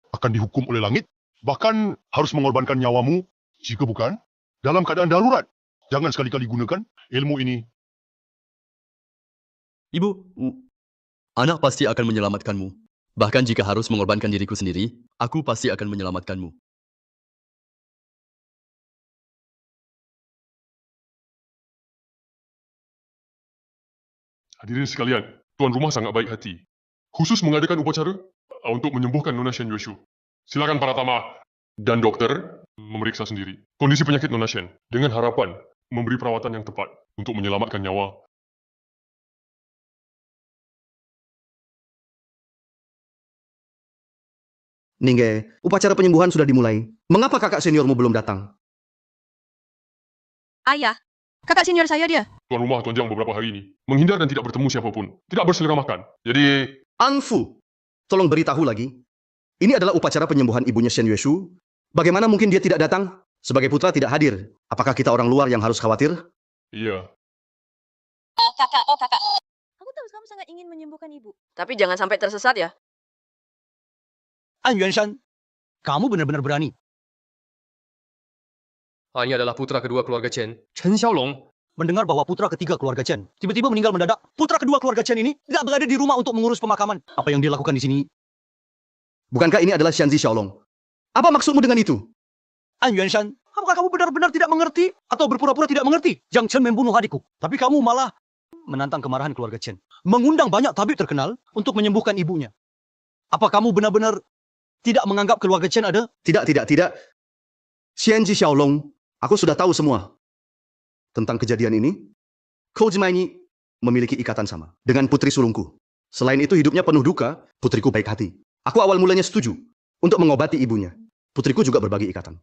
akan dihukum oleh langit, bahkan harus mengorbankan nyawamu. Jika bukan, dalam keadaan darurat, jangan sekali-kali gunakan ilmu ini. Ibu, anak pasti akan menyelamatkanmu. Bahkan jika harus mengorbankan diriku sendiri, aku pasti akan menyelamatkanmu. hadirin sekalian, tuan rumah sangat baik hati. Khusus mengadakan upacara untuk menyembuhkan Nona Shen Yueshu. Silakan para tamah dan dokter memeriksa sendiri kondisi penyakit Nona Shen dengan harapan memberi perawatan yang tepat untuk menyelamatkan nyawa. Ningge, upacara penyembuhan sudah dimulai. Mengapa kakak seniormu belum datang? Ayah, kakak senior saya dia. Tuan rumah Tuan Jiang beberapa hari ini menghindar dan tidak bertemu siapapun. Tidak berselera makan. Jadi, Anfu, tolong beritahu lagi. Ini adalah upacara penyembuhan ibunya Shen Yueshu. Bagaimana mungkin dia tidak datang? Sebagai putra tidak hadir. Apakah kita orang luar yang harus khawatir? iya. Kakak. Aku tahu kamu sangat ingin menyembuhkan ibu. Tapi jangan sampai tersesat ya. An Yuanshan, kamu benar-benar berani. Ini adalah putra kedua keluarga Chen, Chen Xiaolong. Mendengar bahwa putra ketiga keluarga Chen tiba-tiba meninggal mendadak. Putra kedua keluarga Chen ini tidak berada di rumah untuk mengurus pemakaman. Apa yang dia lakukan di sini? Bukankah ini adalah Xianzi Xiaolong? Apa maksudmu dengan itu? An Yuanshan, apakah kamu benar-benar tidak mengerti atau berpura-pura tidak mengerti? Jiang Chen membunuh adikku, tapi kamu malah menantang kemarahan keluarga Chen. Mengundang banyak tabib terkenal untuk menyembuhkan ibunya. Apa kamu benar-benar tidak menganggap keluarga Chen ada? Tidak. Xianzi Xiaolong, aku sudah tahu semua tentang kejadian ini. Kojima ini memiliki ikatan sama dengan putri sulungku. Selain itu hidupnya penuh duka, putriku baik hati. Aku awal mulanya setuju untuk mengobati ibunya. Putriku juga berbagi ikatan.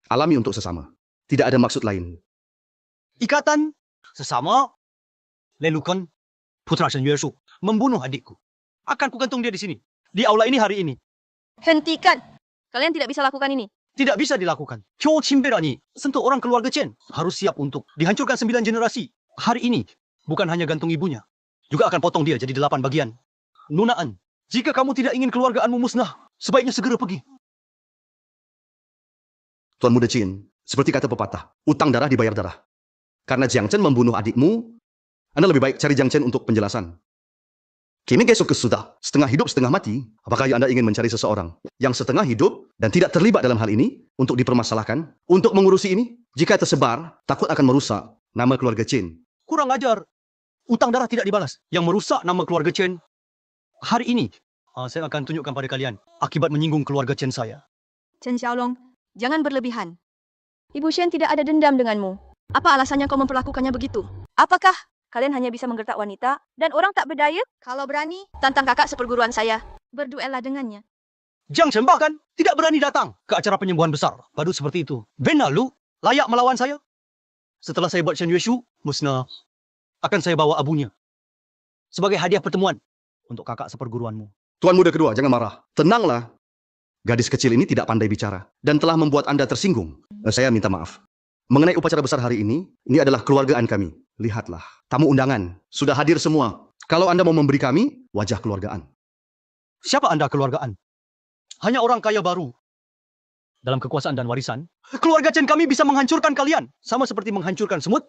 Alami untuk sesama. Tidak ada maksud lain. Ikatan sesama lelukan putra Shen Yueshu membunuh adikku. Akan kugantung dia di sini, di aula ini hari ini. Hentikan. Kalian tidak bisa lakukan ini. Tidak bisa dilakukan. Kyo Chimberani, sentuh orang keluarga Chen, harus siap untuk dihancurkan 9 generasi. Hari ini, bukan hanya gantung ibunya, juga akan potong dia jadi 8 bagian. Nunaan, jika kamu tidak ingin keluargaanmu musnah, sebaiknya segera pergi. Tuan Muda Qin, seperti kata pepatah, utang darah dibayar darah. Karena Jiang Chen membunuh adikmu, Anda lebih baik cari Jiang Chen untuk penjelasan. Kini besok sudah setengah hidup setengah mati. Apakah Anda ingin mencari seseorang yang setengah hidup dan tidak terlibat dalam hal ini untuk dipermasalahkan, untuk mengurusi ini? Jika tersebar, takut akan merusak nama keluarga Chen. Kurang ajar. Utang darah tidak dibalas. Yang merusak nama keluarga Chen. Hari ini, saya akan tunjukkan pada kalian akibat menyinggung keluarga Chen saya. Chen Xiaolong, jangan berlebihan. Ibu Shen tidak ada dendam denganmu. Apa alasannya kau memperlakukannya begitu? Apakah Kalian hanya bisa menggertak wanita dan orang tak berdaya. Kalau berani, tantang kakak seperguruan saya. Berduellah dengannya. Jiang Chen bahkan tidak berani datang ke acara penyembuhan besar. Badut seperti itu. Benar lu layak melawan saya. Setelah saya buat Shen Yueshu musnah, akan saya bawa abunya sebagai hadiah pertemuan untuk kakak seperguruanmu. Tuan muda kedua, jangan marah. Tenanglah. Gadis kecil ini tidak pandai bicara dan telah membuat Anda tersinggung. Saya minta maaf. Mengenai upacara besar hari ini adalah keluargaan kami. Lihatlah, tamu undangan sudah hadir semua. Kalau Anda mau memberi kami wajah keluargaan. Siapa Anda keluargaan? Hanya orang kaya baru. Dalam kekuasaan dan warisan, keluarga Chen kami bisa menghancurkan kalian. Sama seperti menghancurkan semut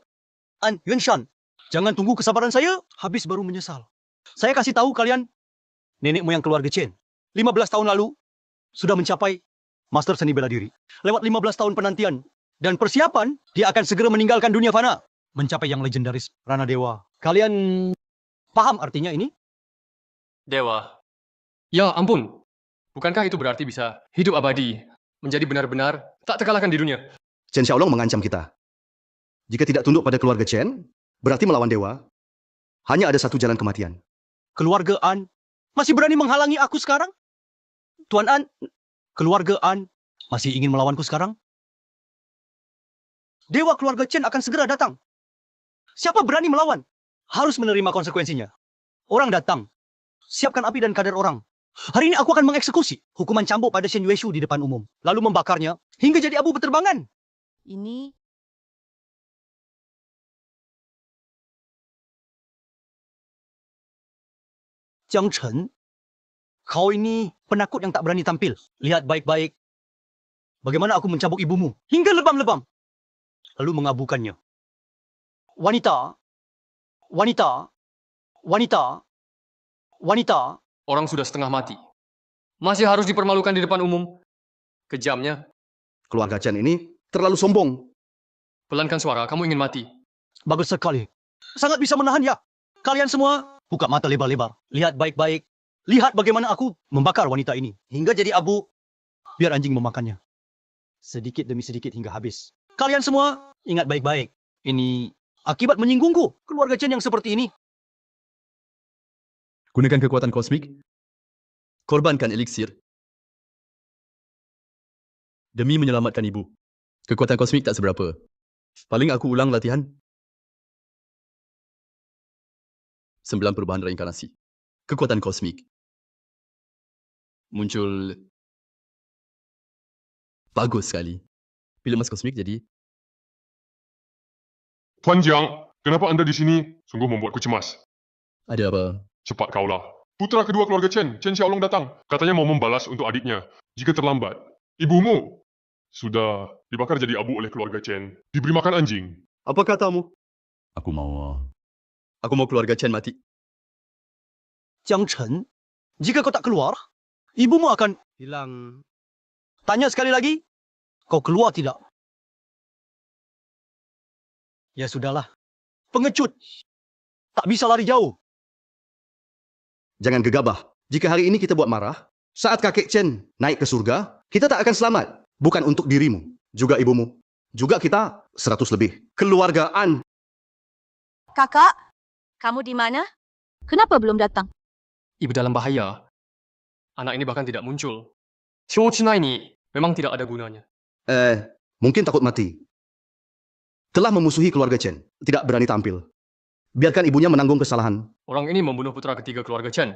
An Yunshan. Jangan tunggu kesabaran saya, habis baru menyesal. Saya kasih tahu kalian, nenek moyang keluarga Chen, 15 tahun lalu, sudah mencapai Master Seni Bela Diri. Lewat 15 tahun penantian dan persiapan, dia akan segera meninggalkan dunia fana. Mencapai yang legendaris, Rana Dewa. Kalian paham artinya ini? Dewa. Ya ampun. Bukankah itu berarti bisa hidup abadi, menjadi benar-benar tak terkalahkan di dunia? Chen Xiaolong mengancam kita. Jika tidak tunduk pada keluarga Chen, berarti melawan dewa. Hanya ada satu jalan kematian. Keluarga An masih berani menghalangi aku sekarang? Tuan An, keluarga An masih ingin melawanku sekarang? Dewa keluarga Chen akan segera datang. Siapa berani melawan? Harus menerima konsekuensinya. Orang datang. Siapkan api dan kadar orang. Hari ini aku akan mengeksekusi hukuman cambuk pada Shen Yueshu di depan umum. Lalu membakarnya hingga jadi abu berterbangan. Ini Jiang Chen, kau ini penakut yang tak berani tampil. Lihat baik-baik bagaimana aku mencambuk ibumu hingga lebam-lebam. Lalu mengabukannya. Wanita, wanita, wanita, wanita. Orang sudah setengah mati. Masih harus dipermalukan di depan umum. Kejamnya. Keluarga Chen ini terlalu sombong. Pelankan suara, kamu ingin mati. Bagus sekali. Sangat bisa menahan ya. Kalian semua buka mata lebar-lebar. Lihat baik-baik. Lihat bagaimana aku membakar wanita ini hingga jadi abu. Biar anjing memakannya. Sedikit demi sedikit hingga habis. Kalian semua ingat baik-baik. Ini akibat menyinggungku. Keluarga Chen yang seperti ini. Gunakan kekuatan kosmik. Korbankan eliksir. Demi menyelamatkan ibu. Kekuatan kosmik tak seberapa. Paling aku ulang latihan. 9 perubahan reinkarnasi. Kekuatan kosmik. Muncul. Bagus sekali. Bila emas kosmik jadi. Tuan Jiang, kenapa Anda di sini? Sungguh membuatku cemas. Ada apa? Cepat kaulah. Putra kedua keluarga Chen, Chen Xiaolong datang. Katanya mau membalas untuk adiknya. Jika terlambat, ibumu sudah dibakar jadi abu oleh keluarga Chen. Diberi makan anjing. Apa katamu? Aku mau keluarga Chen mati. Jiang Chen, jika kau tak keluar, ibumu akan hilang. Tanya sekali lagi, kau keluar tidak? Ya sudahlah, pengecut. Tak bisa lari jauh. Jangan gegabah. Jika hari ini kita buat marah, saat kakek Chen naik ke surga, kita tak akan selamat. Bukan untuk dirimu, juga ibumu. Juga kita 100 lebih. Keluargaan. kakak, kamu di mana? Kenapa belum datang? Ibu dalam bahaya. Anak ini bahkan tidak muncul. Xiao China ini memang tidak ada gunanya. Mungkin takut mati. Telah memusuhi keluarga Chen. Tidak berani tampil. Biarkan ibunya menanggung kesalahan. Orang ini membunuh putra ketiga keluarga Chen.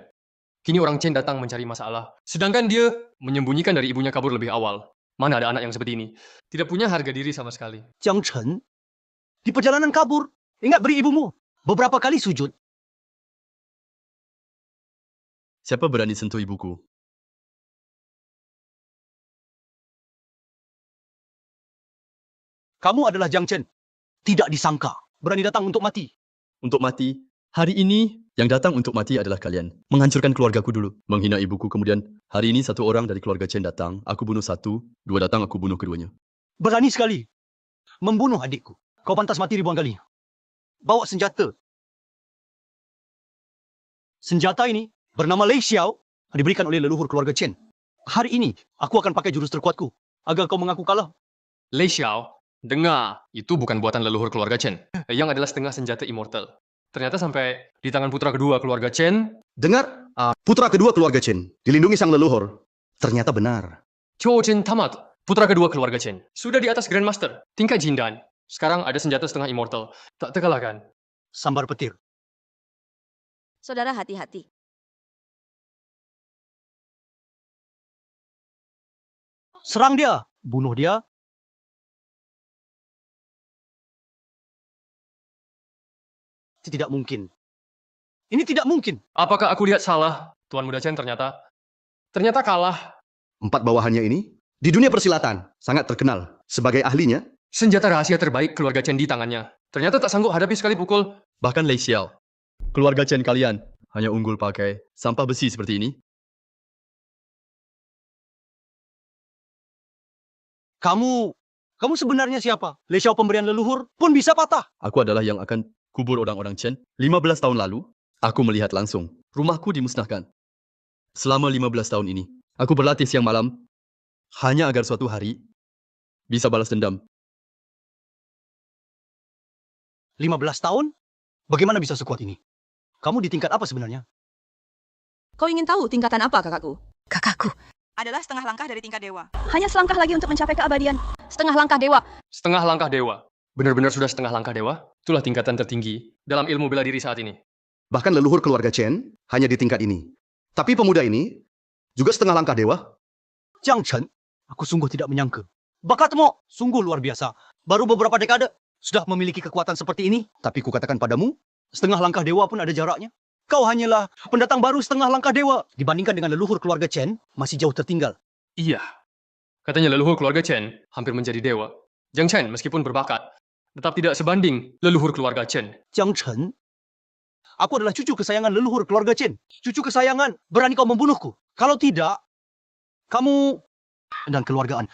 Kini orang Chen datang mencari masalah. Sedangkan dia menyembunyikan dari ibunya kabur lebih awal. Mana ada anak yang seperti ini? Tidak punya harga diri sama sekali. Jiang Chen, di perjalanan kabur, ingat beri ibumu beberapa kali sujud. Siapa berani sentuh ibuku? Kamu adalah Jiang Chen. Tidak disangka. Berani datang untuk mati. Untuk mati. Hari ini, yang datang untuk mati adalah kalian. Menghancurkan keluargaku dulu. Menghina ibuku kemudian. Hari ini satu orang dari keluarga Chen datang. Aku bunuh satu. Dua datang, aku bunuh keduanya. Berani sekali. Membunuh adikku. Kau pantas mati ribuan kali. Bawa senjata. Senjata ini bernama Lei Xiao. Diberikan oleh leluhur keluarga Chen. Hari ini, aku akan pakai jurus terkuatku. Agar kau mengaku kalah. Lei Xiao, dengar. Itu bukan buatan leluhur keluarga Chen. Yang adalah setengah senjata immortal. Ternyata sampai di tangan putra kedua keluarga Chen, Dengar, putra kedua keluarga Chen dilindungi sang leluhur. Ternyata benar. Qiu Chen tamat, putra kedua keluarga Chen. Sudah di atas Grandmaster, tingkat Jindan. Sekarang ada senjata setengah immortal. Tak terkalahkan. Sambar petir. Saudara hati-hati. Serang dia. Bunuh dia. Itu tidak mungkin. Ini tidak mungkin. Apakah aku lihat salah, Tuan Muda Chen ternyata kalah. 4 bawahannya ini di dunia persilatan sangat terkenal sebagai ahlinya. Senjata rahasia terbaik keluarga Chen di tangannya. Ternyata tak sanggup hadapi sekali pukul. Bahkan Lei Xiao, keluarga Chen kalian hanya unggul pakai sampah besi seperti ini. Kamu sebenarnya siapa? Lei Xiao pemberian leluhur pun bisa patah. Aku adalah yang akan kubur orang-orang Chen. 15 tahun lalu, aku melihat langsung rumahku dimusnahkan. Selama 15 tahun ini, aku berlatih siang malam hanya agar suatu hari bisa balas dendam. 15 tahun? Bagaimana bisa sekuat ini? Kamu di tingkat apa sebenarnya? Kau ingin tahu tingkatan apa kakakku? Kakakku, Adalah setengah langkah dari tingkat dewa. Hanya selangkah lagi untuk mencapai keabadian. Setengah langkah dewa. Setengah langkah dewa. Benar-benar sudah setengah langkah dewa? Itulah tingkatan tertinggi dalam ilmu bela diri saat ini. Bahkan leluhur keluarga Chen hanya di tingkat ini. Tapi pemuda ini juga setengah langkah dewa. Jiang Chen, aku sungguh tidak menyangka. Bakatmu sungguh luar biasa. Baru beberapa dekade sudah memiliki kekuatan seperti ini. Tapi kukatakan padamu, setengah langkah dewa pun ada jaraknya. Kau hanyalah pendatang baru setengah langkah dewa. Dibandingkan dengan leluhur keluarga Chen, masih jauh tertinggal. Iya. Katanya leluhur keluarga Chen hampir menjadi dewa. Jiang Chen meskipun berbakat, tetap tidak sebanding leluhur keluarga Chen. Jiang Chen, aku adalah cucu kesayangan leluhur keluarga Chen. Cucu kesayangan, berani kau membunuhku? Kalau tidak, kamu dan keluargaan,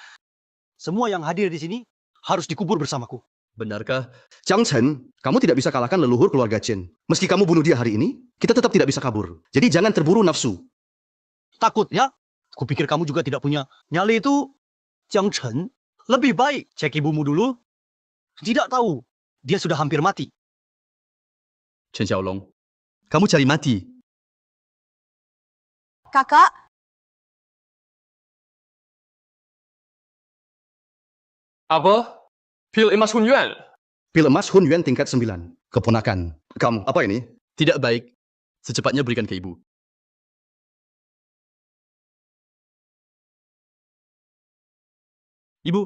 semua yang hadir di sini harus dikubur bersamaku. Benarkah? Jiang Chen, kamu tidak bisa kalahkan leluhur keluarga Chen. Meski kamu bunuh dia hari ini, kita tetap tidak bisa kabur. Jadi jangan terburu nafsu. Takut ya? Kupikir kamu juga tidak punya nyali itu. Jiang Chen, lebih baik cek ibumu dulu. Tidak tahu, dia sudah hampir mati. Chen Xiaolong, kamu cari mati. Kakak, Apa? Pil emas Hun Yuan? Pil emas Hun Yuan tingkat 9. Keponakan. Kamu, apa ini? Tidak baik. Secepatnya berikan ke ibu. Ibu,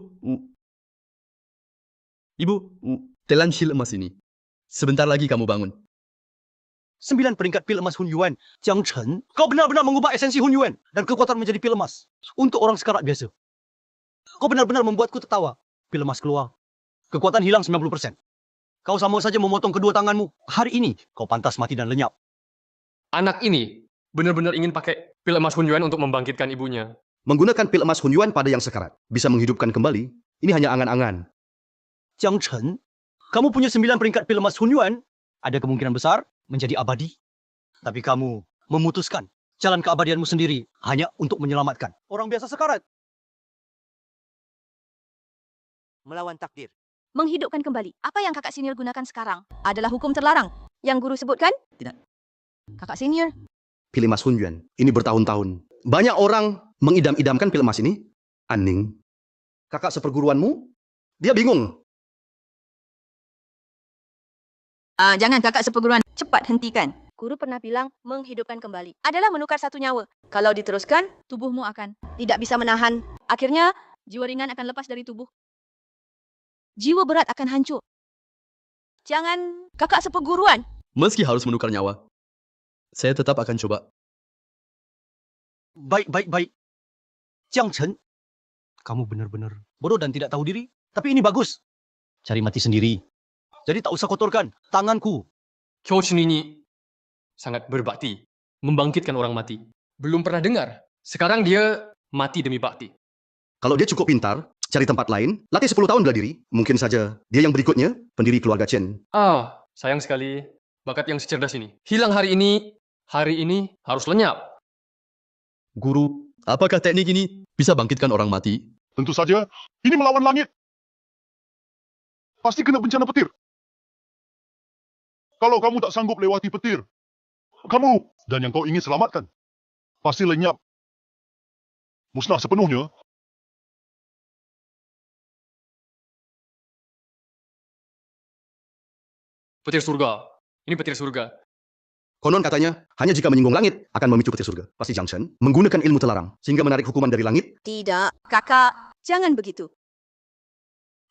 telan shil emas ini. Sebentar lagi kamu bangun. 9 peringkat pil emas Hun Yuan. Jiang Chen, kau benar-benar mengubah esensi Hun Yuan dan kekuatan menjadi pil emas. Untuk orang sekarat biasa. Kau benar-benar membuatku tertawa. Pil emas keluar. Kekuatan hilang 90%. Kau sama saja memotong kedua tanganmu. Hari ini, kau pantas mati dan lenyap. Anak ini benar-benar ingin pakai pil emas Hun Yuan untuk membangkitkan ibunya. Menggunakan pil emas Hun Yuan pada yang sekarat. Bisa menghidupkan kembali. Ini hanya angan-angan. Jiang Chen, kamu punya 9 peringkat pil emas Hun Yuan. Ada kemungkinan besar menjadi abadi. Tapi kamu memutuskan jalan keabadianmu sendiri hanya untuk menyelamatkan orang biasa sekarat. Melawan takdir. menghidupkan kembali. Apa yang kakak senior gunakan sekarang adalah hukum terlarang yang guru sebutkan? Tidak. Kakak senior. Pil emas Hun Yuan. Ini bertahun-tahun. Banyak orang mengidam-idamkan pil emas ini. Aning. Kakak seperguruanmu, dia bingung. Jangan kakak seperguruan. Cepat hentikan. Guru pernah bilang menghidupkan kembali. Adalah menukar satu nyawa. Kalau diteruskan, tubuhmu akan tidak bisa menahan. Akhirnya, jiwa ringan akan lepas dari tubuh. Jiwa berat akan hancur. Jangan kakak seperguruan. Meski harus menukar nyawa, saya tetap akan coba. Baik. Jiang Chen, kamu benar-benar bodoh dan tidak tahu diri. Tapi ini bagus. Cari mati sendiri. Jadi tak usah kotorkan tanganku. Qiu Chen ini sangat berbakti. Membangkitkan orang mati. Belum pernah dengar. Sekarang dia mati demi bakti. Kalau dia cukup pintar, cari tempat lain, latih 10 tahun bela diri, mungkin saja dia yang berikutnya, pendiri keluarga Chen. Sayang sekali. Bakat yang secerdas ini. Hilang hari ini harus lenyap. Guru, apakah teknik ini bisa bangkitkan orang mati? Tentu saja, ini melawan langit. Pasti kena bencana petir. Kalau kamu tak sanggup lewati petir, kamu dan yang kau ingin selamatkan pasti lenyap, musnah sepenuhnya. Petir surga. Ini petir surga. Konon katanya, hanya jika menyinggung langit akan memicu petir surga. Pasti Jiang Chen menggunakan ilmu terlarang sehingga menarik hukuman dari langit. Tidak, kakak. Jangan begitu.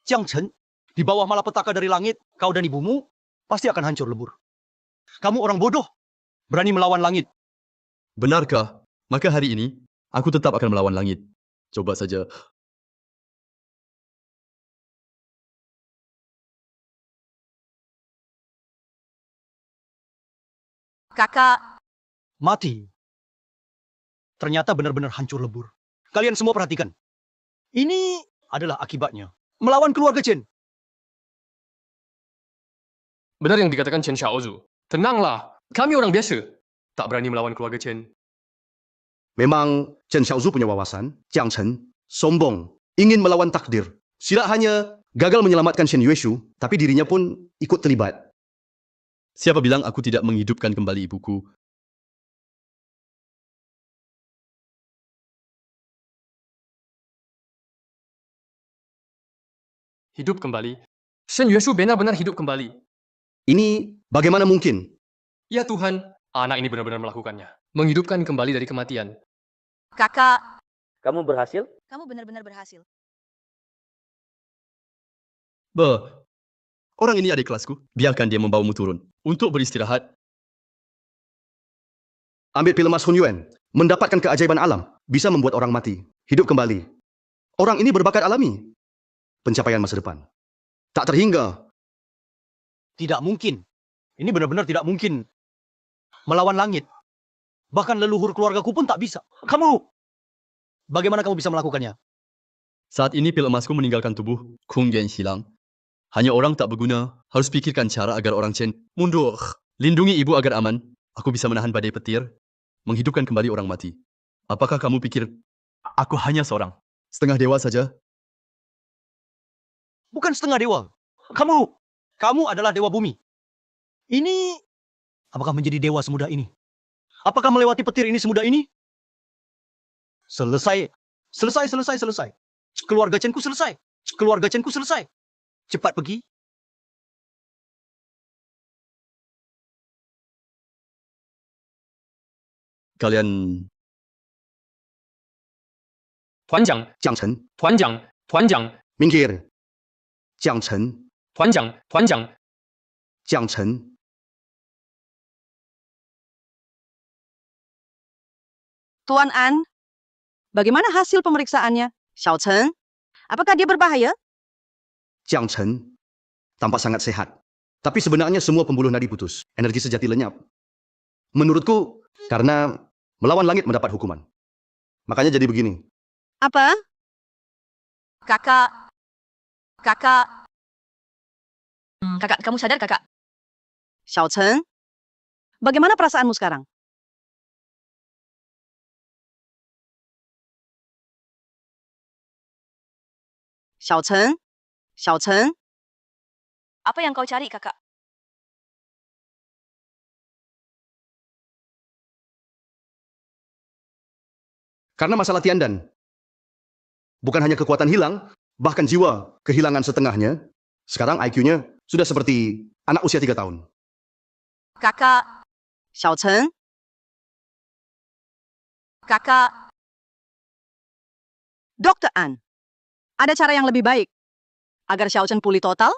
Jiang Chen, di bawah malapetaka dari langit, kau dan ibumu pasti akan hancur lebur. Kamu orang bodoh, berani melawan langit. Benarkah? Maka hari ini, aku tetap akan melawan langit. Coba saja. Kakak, Mati. Ternyata benar-benar hancur lebur. Kalian semua perhatikan. Ini adalah akibatnya. Melawan keluarga Chen. Benar yang dikatakan Chen Xiaozu. Tenanglah, kami orang biasa. Tak berani melawan keluarga Chen. Memang Chen Xiaozu punya wawasan, Jiang Chen sombong, ingin melawan takdir. Tidak hanya gagal menyelamatkan Shen Yueshu, tapi dirinya pun ikut terlibat. Siapa bilang aku tidak menghidupkan kembali ibuku? Hidup kembali. Shen Yueshu benar-benar hidup kembali. Ini bagaimana mungkin? Ya Tuhan, anak ini benar-benar melakukannya. Menghidupkan kembali dari kematian. kakak, Kamu berhasil? kamu benar-benar berhasil. Orang ini adik kelasku. Biarkan dia membawamu turun. Untuk beristirahat. Ambil pil emas Hun Yuan, mendapatkan keajaiban alam, bisa membuat orang mati, hidup kembali. Orang ini berbakat alami. Pencapaian masa depan. Tak terhingga. Tidak mungkin. Ini benar-benar tidak mungkin. Melawan langit. Bahkan leluhur keluargaku pun tak bisa. Kamu, bagaimana kamu bisa melakukannya? Saat ini pil emasku meninggalkan tubuh Kung Gen hilang. Hanya orang tak berguna harus pikirkan cara agar orang Chen mundur. Lindungi ibu agar aman. Aku bisa menahan badai petir. Menghidupkan kembali orang mati. Apakah kamu pikir aku hanya seorang setengah dewa saja? Bukan setengah dewa. Kamu adalah dewa bumi. Ini, apakah menjadi dewa semudah ini? Apakah melewati petir ini semudah ini? Selesai. Keluarga Chen ku selesai. Cepat pergi. Kalian Tuanjiang, Jiang Chen, Tuanjiang, minggir. Jiang Chen, Tuanjiang. Jiang Chen. Tuan An, bagaimana hasil pemeriksaannya? Xiao Chen, apakah dia berbahaya? Jiang Chen tampak sangat sehat. Tapi sebenarnya semua pembuluh nadi putus. Energi sejati lenyap. Menurutku, karena melawan langit mendapat hukuman. Makanya jadi begini. Apa? Kakak. Kakak, kamu sadar kakak? Xiao Chen, bagaimana perasaanmu sekarang? Xiao Chen, Apa yang kau cari kakak? Karena masalah Tiandan. Bukan hanya kekuatan hilang, bahkan jiwa kehilangan setengahnya. Sekarang IQ-nya sudah seperti anak usia 3 tahun. Kakak, Xiao Chen, kakak, Dr. An, ada cara yang lebih baik agar Xiao Chen pulih total?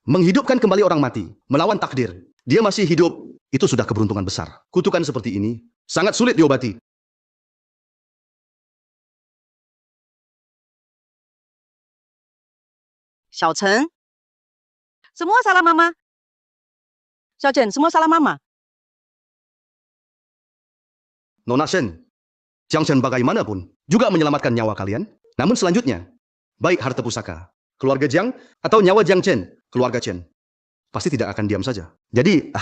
Menghidupkan kembali orang mati, melawan takdir. Dia masih hidup, itu sudah keberuntungan besar. Kutukan seperti ini sangat sulit diobati. Xiao Chen, semua salah mama. Xiao Chen, semua salah mama. Nona Shen, Jiang Chen bagaimanapun juga menyelamatkan nyawa kalian. Namun selanjutnya, baik harta pusaka, keluarga Jiang, atau nyawa Jiang Chen, keluarga Chen, pasti tidak akan diam saja. Jadi,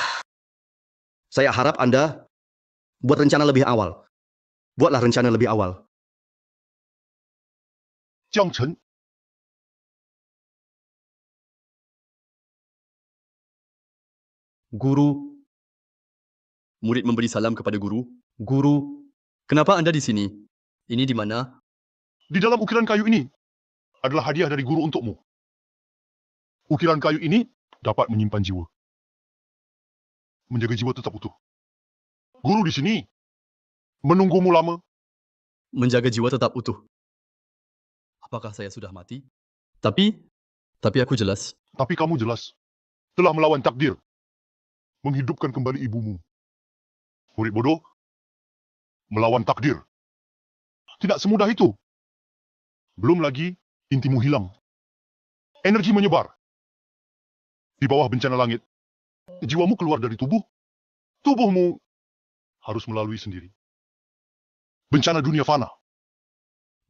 saya harap Anda buat rencana lebih awal. Buatlah rencana lebih awal. Jiang Chen, Guru. Murid memberi salam kepada guru. Guru. Kenapa Anda di sini? Ini di mana? Di dalam ukiran kayu ini adalah hadiah dari guru untukmu. Ukiran kayu ini dapat menyimpan jiwa. Menjaga jiwa tetap utuh. Guru di sini menunggumu lama. Menjaga jiwa tetap utuh. Apakah saya sudah mati? Tapi aku jelas. Tapi kamu jelas telah melawan takdir. Menghidupkan kembali ibumu. Murid bodoh, melawan takdir. Tidak semudah itu. Belum lagi, intimu hilang. Energi menyebar. Di bawah bencana langit, jiwamu keluar dari tubuh. Tubuhmu harus melalui sendiri. Bencana dunia fana.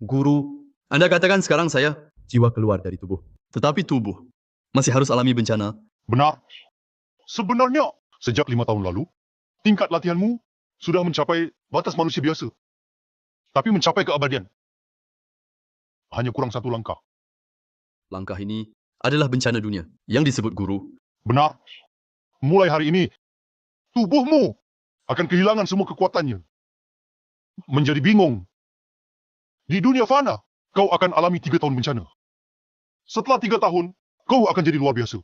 Guru, Anda katakan sekarang saya jiwa keluar dari tubuh. Tetapi tubuh masih harus alami bencana. Benar. Sebenarnya, sejak 5 tahun lalu, tingkat latihanmu sudah mencapai batas manusia biasa. Tapi mencapai keabadian. Hanya kurang 1 langkah. Langkah ini adalah bencana dunia yang disebut guru. Benar. Mulai hari ini, tubuhmu akan kehilangan semua kekuatannya. Menjadi bingung. Di dunia fana, kau akan alami 3 tahun bencana. Setelah 3 tahun, kau akan jadi luar biasa.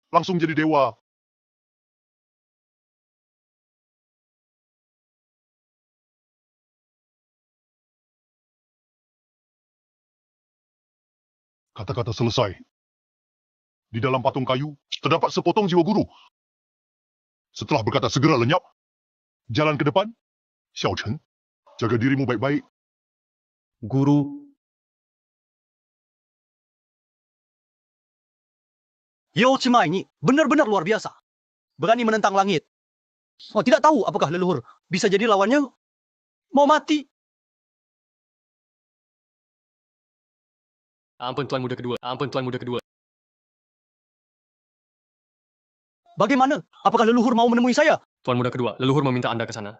Langsung jadi dewa. Kata-kata selesai. Di dalam patung kayu, terdapat sepotong jiwa guru. Setelah berkata segera lenyap, jalan ke depan, Xiao Chen, jaga dirimu baik-baik. Guru. Yao Cima ini benar-benar luar biasa. Berani menentang langit. Oh, tidak tahu apakah leluhur bisa jadi lawannya. Mau mati. Ampun Tuan Muda kedua. Ampun Tuan Muda kedua. Bagaimana? Apakah leluhur mau menemui saya? Tuan Muda kedua, leluhur meminta Anda ke sana.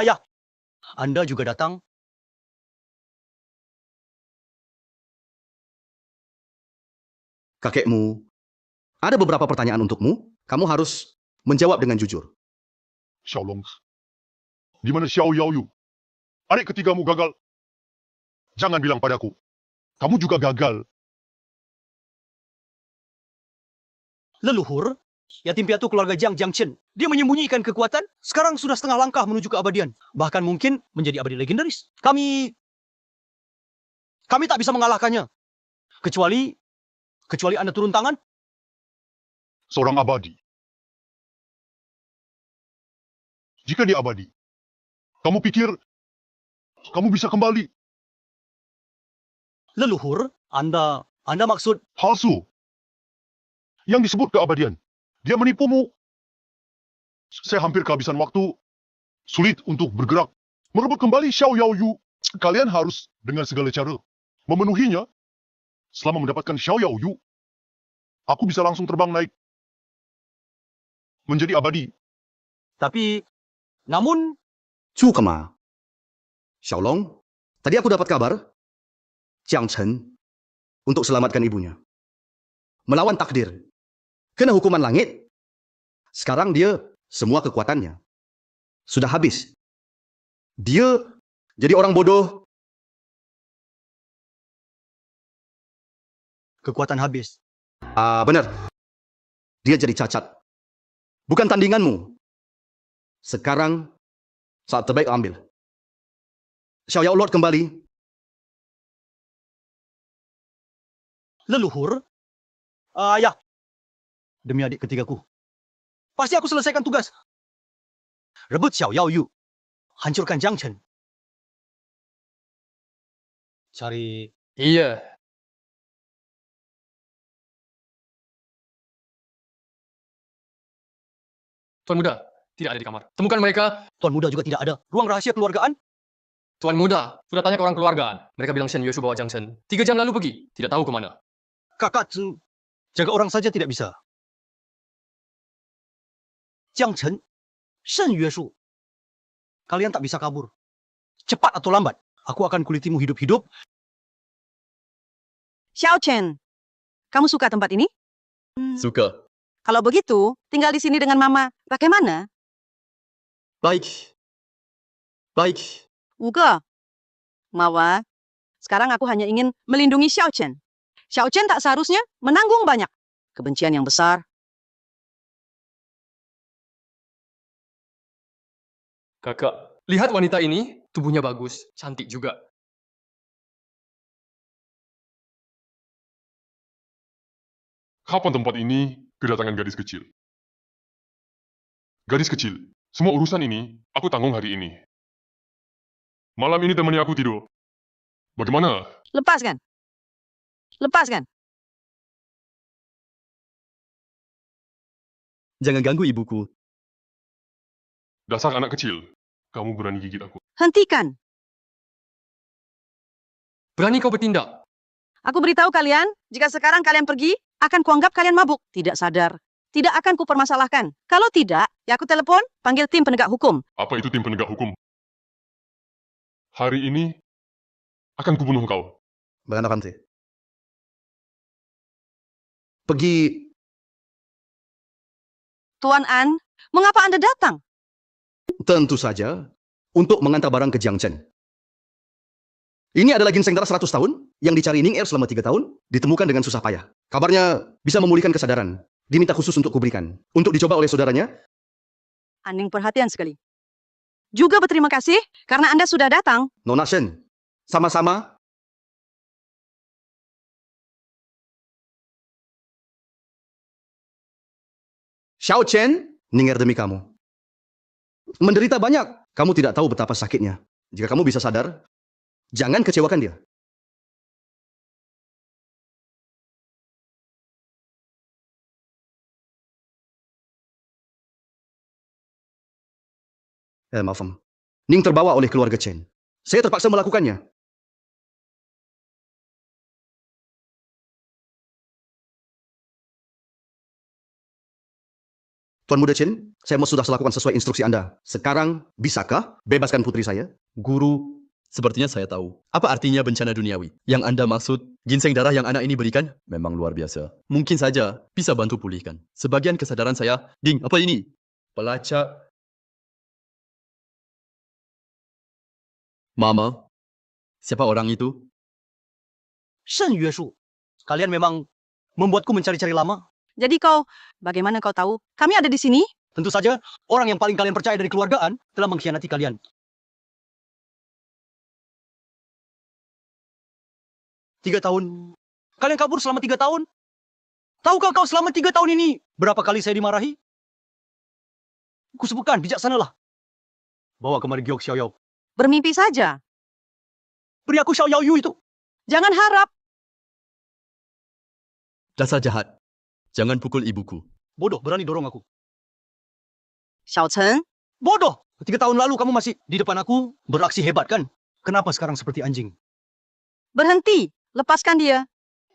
Ya. Anda juga datang. Kakekmu, ada beberapa pertanyaan untukmu. Kamu harus menjawab dengan jujur. Xiaolong, di mana Xiao Yaoyu? Adik ketigamu gagal. Jangan bilang padaku. Kamu juga gagal. Leluhur, yatim piatu keluarga Jiang Chen. Dia menyembunyikan kekuatan, sekarang sudah setengah langkah menuju keabadian. Bahkan mungkin menjadi abadi legendaris. Kami tak bisa mengalahkannya. Kecuali Anda turun tangan. Seorang abadi. Jika dia abadi, kamu pikir kamu bisa kembali? Leluhur, Anda maksud Palsu. Yang disebut keabadian. Dia menipumu. Saya hampir kehabisan waktu. Sulit untuk bergerak. Merebut kembali Xiao Yaoyu. Kalian harus dengan segala cara memenuhinya. Selama mendapatkan Xiao Yaoyu, aku bisa langsung terbang naik. Menjadi abadi. Tapi, namun... Cukema. Xiaolong, tadi aku dapat kabar. Jiang Chen untuk selamatkan ibunya. Melawan takdir. Kena hukuman langit. Sekarang dia semua kekuatannya sudah habis. Dia jadi orang bodoh. Kekuatan habis. Benar. Dia jadi cacat. Bukan tandinganmu. Sekarang saat terbaik ambil. Xiao Yao Lord kembali. Leluhur? Ya. Demi adik ketigaku. Pasti aku selesaikan tugas. Rebut Xiao Yaoyu. Hancurkan Jiang Chen. Cari... Iya. Tuan Muda, tidak ada di kamar. Temukan mereka. Tuan Muda juga tidak ada. Ruang rahasia keluargaan? Tuan Muda, sudah tanya ke orang keluargaan. Mereka bilang Shen Yuesu bawa Jiang Chen. 3 jam lalu pergi. Tidak tahu kemana. Kakak tu jaga orang saja tidak bisa. Jiang Chen, Shen Yue Shu. Kalian tak bisa kabur. Cepat atau lambat, aku akan kulitimu hidup-hidup. Xiao Chen, kamu suka tempat ini? Suka. Kalau begitu, tinggal di sini dengan Mama. Bagaimana? Baik. Baik. Uga. Mawa, sekarang aku hanya ingin melindungi Xiao Chen. Xiao Chen tak seharusnya menanggung banyak kebencian yang besar. Kakak, lihat wanita ini, tubuhnya bagus, cantik juga. Kapan tempat ini kedatangan gadis kecil? Gadis kecil, semua urusan ini aku tanggung hari ini. Malam ini temani aku tidur. Bagaimana? Lepaskan. Lepaskan. Jangan ganggu ibuku. Dasar anak kecil, kamu berani gigit aku. Hentikan. Berani kau bertindak? Aku beritahu kalian, jika sekarang kalian pergi, akan kuanggap kalian mabuk. Tidak sadar. Tidak akan kupermasalahkan. Kalau tidak, ya aku telepon, panggil tim penegak hukum. Apa itu tim penegak hukum? Hari ini akan kubunuh kau. Bagaimana Kante? Pergi. Tuan An, mengapa Anda datang? Tentu saja untuk mengantar barang ke Jiangchen. Ini adalah ginseng darah 100 tahun yang dicari Ning Er selama 3 tahun, ditemukan dengan susah payah. Kabarnya bisa memulihkan kesadaran. Diminta khusus untuk kuberikan. Untuk dicoba oleh saudaranya. Aning perhatian sekali. Juga berterima kasih karena Anda sudah datang. Nona Shen, sama-sama. Xiao Chen, Ning Er demi kamu. Menderita banyak. Kamu tidak tahu betapa sakitnya. Jika kamu bisa sadar, jangan kecewakan dia. Maaf, Ning terbawa oleh keluarga Chen. Saya terpaksa melakukannya. Tuan Muda Chen, saya mau sudah lakukan sesuai instruksi Anda. Sekarang, bisakah bebaskan putri saya? Guru, sepertinya saya tahu. Apa artinya bencana duniawi? Yang Anda maksud, ginseng darah yang anak ini berikan? Memang luar biasa. Mungkin saja bisa bantu pulihkan. Sebagian kesadaran saya, Ding, apa ini? Pelacak. Mama, siapa orang itu? Shen Yue Shu. Kalian memang membuatku mencari-cari lama. Jadi bagaimana kau tahu kami ada di sini? Tentu saja, orang yang paling kalian percaya dari keluargaan telah mengkhianati kalian. Tiga tahun. Kalian kabur selama 3 tahun? Tahukah kau selama 3 tahun ini berapa kali saya dimarahi? Kusebutkan, bijaksanalah. Bawa kemari Giok Xiaoyao. Bermimpi saja. Beri aku Xiaoyao Yu itu. Jangan harap. Dasar jahat. Jangan pukul ibuku. Bodoh, berani dorong aku. Xiao Chen, Bodoh! 3 tahun lalu kamu masih di depan aku beraksi hebat kan? Kenapa sekarang seperti anjing? berhenti. Lepaskan dia.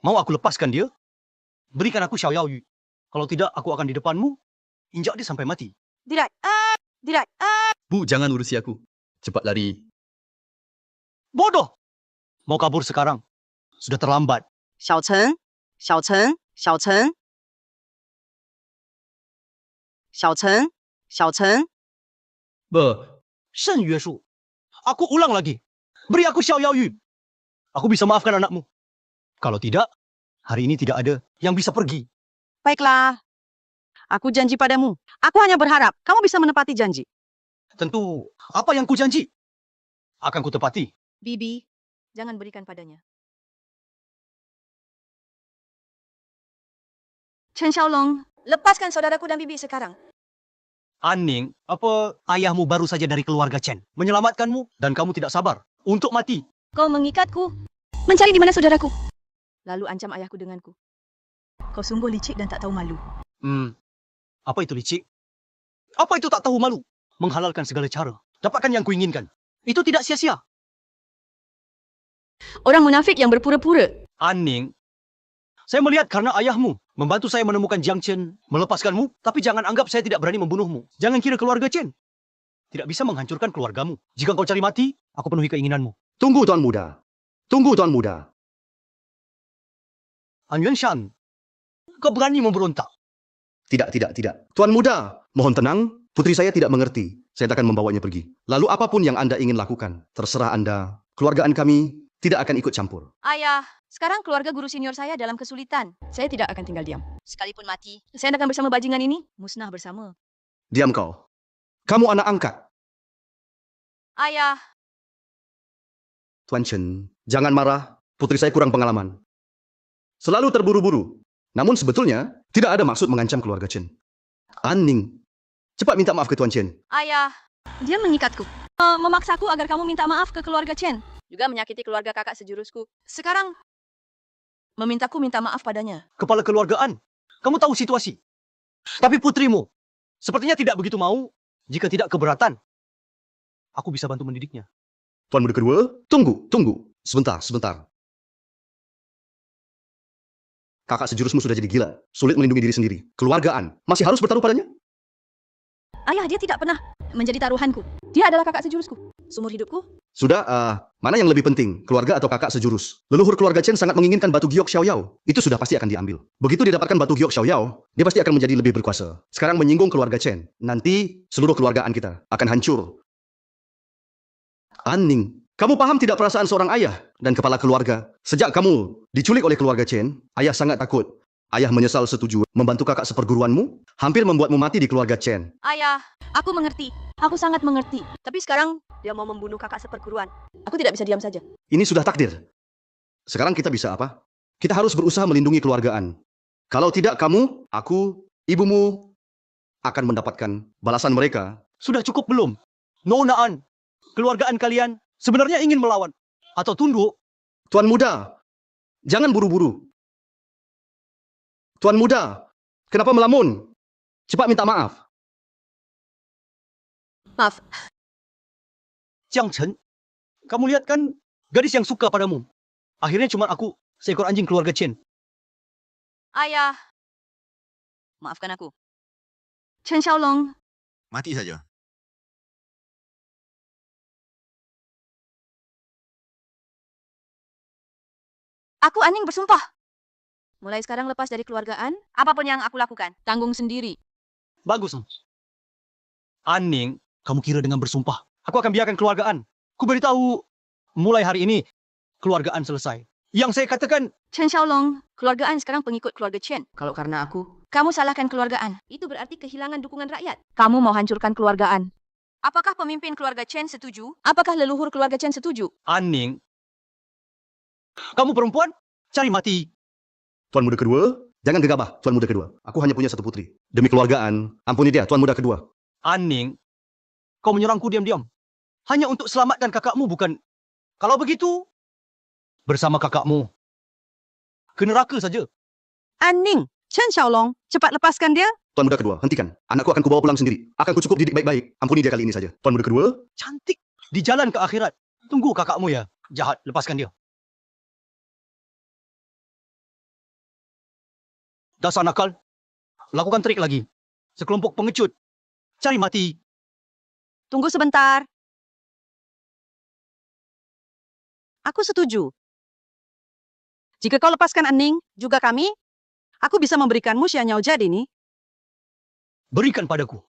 Mau aku lepaskan dia? Berikan aku Xiaoyao Yu. Kalau tidak, aku akan di depanmu, injak dia sampai mati. Tidak. Tidak. Bu, jangan urusi aku. Cepat lari. Bodoh! Mau kabur sekarang. Sudah terlambat. Xiao Chen, Xiao Chen, Xiao Chen. Xiao Chen, Xiao Chen. Shen Yue Shu. Aku ulang lagi. Beri aku Xiaoyao Yu. Aku bisa maafkan anakmu. Kalau tidak, hari ini tidak ada yang bisa pergi. Baiklah. Aku janji padamu. Aku hanya berharap kamu bisa menepati janji. Tentu, apa yang ku janji akan ku tepati. Bibi, jangan berikan padanya. Chen Xiaolong, lepaskan saudaraku dan Bibi sekarang. Aning, apa ayahmu baru saja dari keluarga Chen menyelamatkanmu dan kamu tidak sabar untuk mati. Kau mengikatku, mencari di mana saudaraku. Lalu ancam ayahku denganku. Kau sungguh licik dan tak tahu malu. Apa itu licik? Apa itu tak tahu malu? Menghalalkan segala cara. Dapatkan yang kuinginkan. Itu tidak sia-sia. Orang munafik yang berpura-pura. Aning, Saya melihat karena ayahmu membantu saya menemukan Jiang Chen, melepaskanmu, tapi jangan anggap saya tidak berani membunuhmu. Jangan kira keluarga Chen tidak bisa menghancurkan keluargamu. Jika kau cari mati, aku penuhi keinginanmu. Tunggu, Tuan Muda. Tunggu, Tuan Muda. An Yuanshan, kau berani memberontak. Tidak. Tuan Muda, mohon tenang. Putri saya tidak mengerti. Saya akan membawanya pergi. Lalu apapun yang Anda ingin lakukan, terserah Anda. Keluargaan kami tidak akan ikut campur. Ayah, sekarang keluarga guru senior saya dalam kesulitan. Saya tidak akan tinggal diam. Sekalipun mati, saya akan bersama bajingan ini, musnah bersama. Diam kau. Kamu anak angkat. Ayah, Tuan Chen, jangan marah. Putri saya kurang pengalaman. Selalu terburu-buru. Namun sebetulnya, tidak ada maksud mengancam keluarga Chen. Anning, cepat minta maaf ke Tuan Chen. ayah, Dia mengikatku. memaksaku agar kamu minta maaf ke keluarga Chen. Juga menyakiti keluarga kakak sejurusku. Sekarang, memintaku minta maaf padanya. Kepala keluargaan, kamu tahu situasi. Tapi putrimu sepertinya tidak begitu mau. Jika tidak keberatan, aku bisa bantu mendidiknya. Tuan Muda kedua, tunggu. Sebentar. Kakak sejurusmu sudah jadi gila. Sulit melindungi diri sendiri. Keluargaan, masih harus bertaruh padanya? Ayah, dia tidak pernah menjadi taruhanku. Dia adalah kakak sejurusku. Seumur hidupku, Sudah, mana yang lebih penting? Keluarga atau kakak sejurus? Leluhur keluarga Chen sangat menginginkan batu giok Xiaoyao. Itu sudah pasti akan diambil. Begitu dia dapatkan batu giok Xiaoyao, dia pasti akan menjadi lebih berkuasa. Sekarang menyinggung keluarga Chen. Nanti seluruh keluargaan kita akan hancur. Anning, kamu paham tidak perasaan seorang ayah dan kepala keluarga? Sejak kamu diculik oleh keluarga Chen, ayah sangat takut. Ayah menyesal setuju membantu kakak seperguruanmu, hampir membuatmu mati di keluarga Chen. ayah, aku mengerti. Aku sangat mengerti. Tapi sekarang dia mau membunuh kakak seperguruan. Aku tidak bisa diam saja. Ini sudah takdir. Sekarang kita bisa apa? Kita harus berusaha melindungi keluargaan. Kalau tidak kamu, aku, ibumu akan mendapatkan balasan mereka. Sudah cukup belum? Nonaan, keluargaan kalian sebenarnya ingin melawan atau tunduk? Tuan Muda, jangan buru-buru. Tuan Muda, kenapa melamun? Cepat minta maaf. Maaf, Jiang Chen, kamu lihat kan gadis yang suka padamu. Akhirnya cuma aku, seekor anjing keluarga Chen. Ayah, maafkan aku. Chen Xiaolong, Mati saja. aku Aning bersumpah. Mulai sekarang lepas dari keluargaan, Apapun yang aku lakukan, tanggung sendiri. Bagus. Aning, kamu kira dengan bersumpah, aku akan biarkan keluargaan. Ku beritahu, mulai hari ini, keluargaan selesai. Yang saya katakan, Chen Xiaolong, keluargaan sekarang pengikut keluarga Chen. Kalau karena aku, Kamu salahkan keluargaan. itu berarti kehilangan dukungan rakyat. Kamu mau hancurkan keluargaan. Apakah pemimpin keluarga Chen setuju? Apakah leluhur keluarga Chen setuju? Aning, kamu perempuan, cari mati. Tuan Muda kedua, jangan gegabah, Tuan Muda kedua. Aku hanya punya satu putri. Demi keluargaan, ampuni dia, Tuan Muda kedua. Aning, kau menyerangku diam-diam. Hanya untuk selamatkan kakakmu, bukan? Kalau begitu, bersama kakakmu, ke neraka saja. Aning, Chen Xiaolong, cepat lepaskan dia. Tuan Muda kedua, hentikan. Anakku akan kubawa pulang sendiri. Akan kucukup didik baik-baik. Ampuni dia kali ini saja. Tuan Muda kedua, Cantik, di jalan ke akhirat. Tunggu kakakmu ya. Jahat, lepaskan dia. Dasar nakal. Lakukan trik lagi. Sekelompok pengecut. Cari mati. Tunggu sebentar. Aku setuju. Jika kau lepaskan Aning, juga kami, aku bisa memberikanmu Xia Niao Jia ini. Berikan padaku.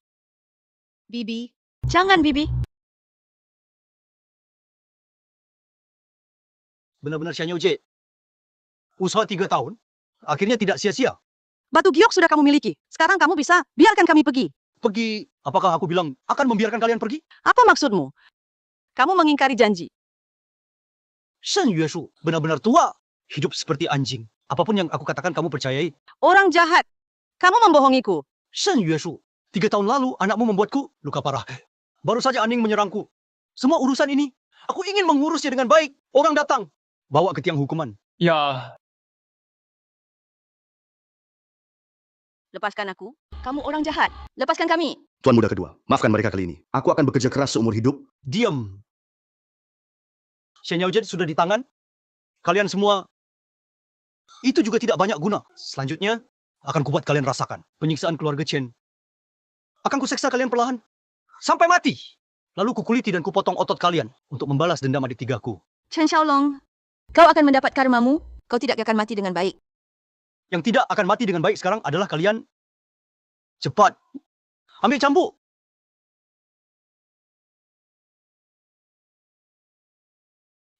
Bibi, jangan Bibi. Benar-benar Xia Niao Jie. Usaha 3 tahun, akhirnya tidak sia-sia. Batu giok sudah kamu miliki. Sekarang kamu bisa biarkan kami pergi. Pergi, apakah aku bilang akan membiarkan kalian pergi? Apa maksudmu? Kamu mengingkari janji. Shen Yue Shu, benar-benar tua. Hidup seperti anjing. Apapun yang aku katakan kamu percayai. Orang jahat. Kamu membohongiku. Shen Yue Shu, 3 tahun lalu anakmu membuatku luka parah. Baru saja Aning menyerangku. Semua urusan ini, aku ingin mengurusnya dengan baik. Orang datang, bawa ke tiang hukuman. Ya, Lepaskan aku. Kamu orang jahat. Lepaskan kami. Tuan Muda kedua, maafkan mereka kali ini. Aku akan bekerja keras seumur hidup. Diam. Shen Yao Jie sudah di tangan. Kalian semua Itu juga tidak banyak guna. Selanjutnya, akan kubuat kalian rasakan penyiksaan keluarga Chen. Akan kuseksa kalian perlahan sampai mati. Lalu kukuliti dan kupotong otot kalian untuk membalas dendam adik tigaku. Chen Xiaolong, kau akan mendapat karmamu. Kau tidak akan mati dengan baik. Yang tidak akan mati dengan baik sekarang adalah kalian. Cepat, ambil cambuk.